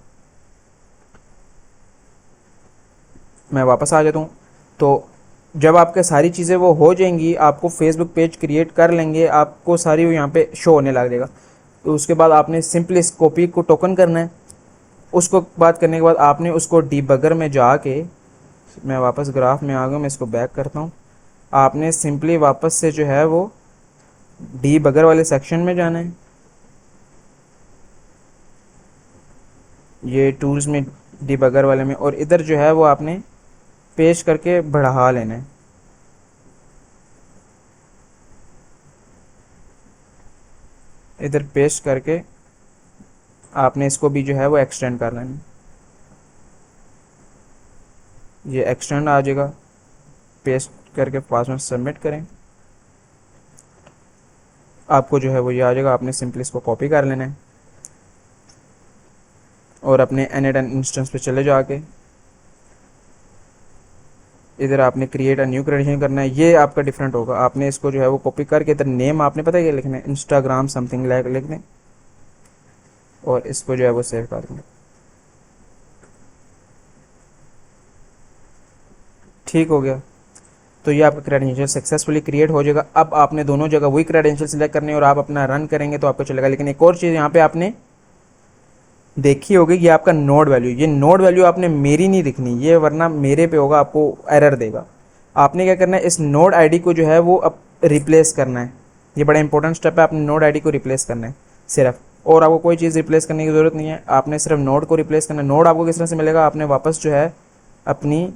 मैं वापस आ जाता हूँ। तो जब आपके सारी चीज़ें वो हो जाएंगी, आपको फेसबुक पेज क्रिएट कर लेंगे, आपको सारी वो यहाँ पे शो होने लग जाएगा। तो उसके बाद आपने सिंपली इस कॉपी को टोकन करना है। उसको बात करने के बाद आपने उसको डीबगर में जाके, मैं वापस ग्राफ में आ गया, मैं इसको बैक करता हूँ। आपने सिंपली वापस से जो है वो डीबगर वाले सेक्शन में जाना है, ये टूल्स में डीबगर वाले में, और इधर जो है वो आपने पेस्ट करके बढ़ा लेना है। इधर पेस्ट करके आपने इसको भी जो है वो एक्सटेंड कर लेना है, ये एक्सटेंड आ जाएगा। पेस्ट करके पास में सबमिट करें, आपको जो है वो ये आ जाएगा। आपने सिंपली इसको कॉपी कर लेना है और अपने n8n इंस्टेंस पे चले जाके इधर आपने क्रिएट अ न्यू क्रेडेंशियल करना है। ये आपका डिफरेंट होगा, आपने इसको जो है वो कॉपी करके इधर नेम आपने पता है क्या लिखना है, इंस्टाग्राम समथिंग लिख दें, और इसको जो है वो सेव कर दें। ठीक हो गया। तो ये आपका क्रेडेंशियल सक्सेसफुली क्रिएट हो जाएगा। अब आपने दोनों जगह वही क्रेडेंशियल सिलेक्ट करने और आप अपना रन करेंगे तो आपको चलेगा। लेकिन एक और चीज़ यहाँ पे आपने देखी होगी, ये आपका नोड वैल्यू, ये नोड वैल्यू आपने मेरी नहीं दिखनी ये, वरना मेरे पे होगा, आपको एरर देगा। आपने क्या करना है, इस नोड आईडी को जो है वो अब रिप्लेस करना है। ये बड़ा इंपॉर्टेंट स्टेप है, आपने नोड आईडी को रिप्लेस करना है सिर्फ, और आपको कोई चीज़ रिप्लेस करने की ज़रूरत नहीं है, आपने सिर्फ नोड को रिप्लेस करना है। नोड आपको किस तरह से मिलेगा, आपने वापस जो है अपनी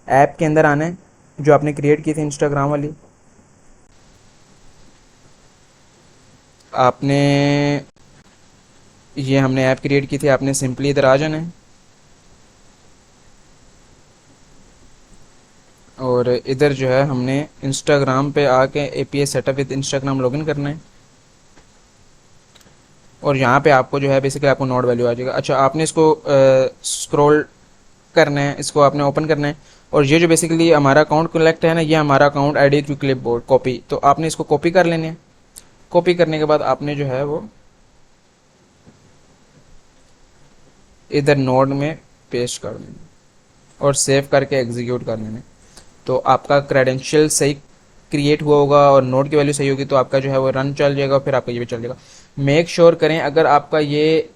ऐप के अंदर आना है जो आपने क्रिएट की थी इंस्टाग्राम वाली। आपने ये हमने ऐप क्रिएट की थी, आपने सिंपली इधर आ जाना है और इधर जो है हमने इंस्टाग्राम पे आके API setup with Instagram login करना है और यहाँ पे आपको जो है बेसिकली आपको नोड वैल्यू आ जाएगा। अच्छा, आपने इसको स्क्रॉल करना है, इसको आपने ओपन करना है और ये जो बेसिकली हमारा अकाउंट कलेक्ट है ना, ये हमारा account ID to clipboard copy, तो आपने इसको कॉपी कर लेने हैं। कॉपी करने के बाद आपने जो है वो इधर नोड में पेस्ट कर देना और सेव करके एग्जीक्यूट कर लेना। तो आपका क्रेडेंशियल सही क्रिएट हुआ होगा और नोड की वैल्यू सही होगी तो आपका जो है वो रन चल जाएगा, फिर आपका ये भी चल जाएगा। मेक श्योर करें अगर आपका ये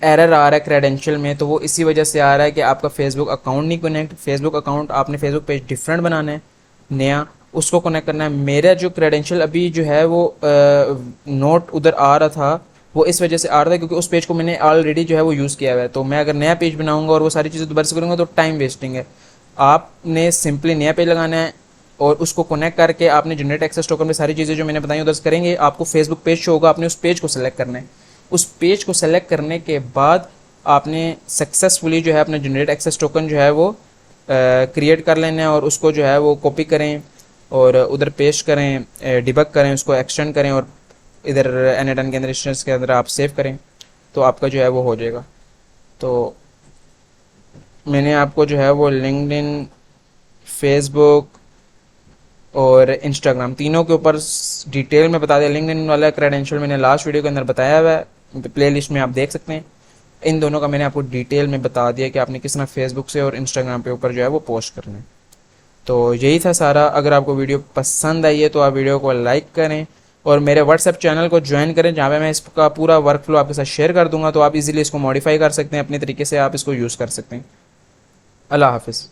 एरर आ रहा है क्रेडेंशियल में तो वो इसी वजह से आ रहा है कि आपका फेसबुक अकाउंट नहीं कनेक्ट। फेसबुक अकाउंट आपने फेसबुक पेज डिफरेंट बनाना है, नया उसको कनेक्ट करना है। मेरा जो क्रेडेंशियल अभी जो है वो नोट उधर आ रहा था, वो इस वजह से आ रहा था क्योंकि उस पेज को मैंने ऑलरेडी जो है वो यूज़ किया हुआ है। तो मैं अगर नया पेज बनाऊंगा और वो सारी चीज़ें दोबारा से करूँगा तो टाइम वेस्टिंग है। आपने सिंपली नया पेज लगाना है और उसको कनेक्ट करके आपने जनरेट एक्सेस टोकन में सारी चीज़ें जो मैंने बताई उधर से करेंगे। आपको फेसबुक पेज शो होगा, आपने उस पेज को सेलेक्ट करना है। उस पेज को सेलेक्ट करने के बाद आपने सक्सेसफुली जो है अपना जनरेट एक्सेस टोकन जो है वो क्रिएट कर लेना है और उसको जो है वो कॉपी करें और उधर पेस्ट करें, डिबग करें, उसको एक्सटेंड करें और इधर एनेटन के अंदर इंस्टेंस के अंदर आप सेव करें तो आपका जो है वो हो जाएगा। तो मैंने आपको जो है वो लिंक्डइन, फेसबुक और इंस्टाग्राम तीनों के ऊपर डिटेल में बता दिया। लिंक्डइन वाला क्रेडेंशियल मैंने लास्ट वीडियो के अंदर बताया हुआ है, प्लेलिस्ट में आप देख सकते हैं। इन दोनों का मैंने आपको डिटेल में बता दिया कि आपने किस तरह फेसबुक से और इंस्टाग्राम पे ऊपर जो है वो पोस्ट करना है। तो यही था सारा। अगर आपको वीडियो पसंद आई है तो आप वीडियो को लाइक करें और मेरे व्हाट्सएप चैनल को ज्वाइन करें जहाँ पे मैं इसका पूरा वर्क फ्लो आपके साथ शेयर कर दूंगा, तो आप इजीली इसको मॉडिफाई कर सकते हैं, अपने तरीके से आप इसको यूज़ कर सकते हैं। अल्लाह हाफिज़।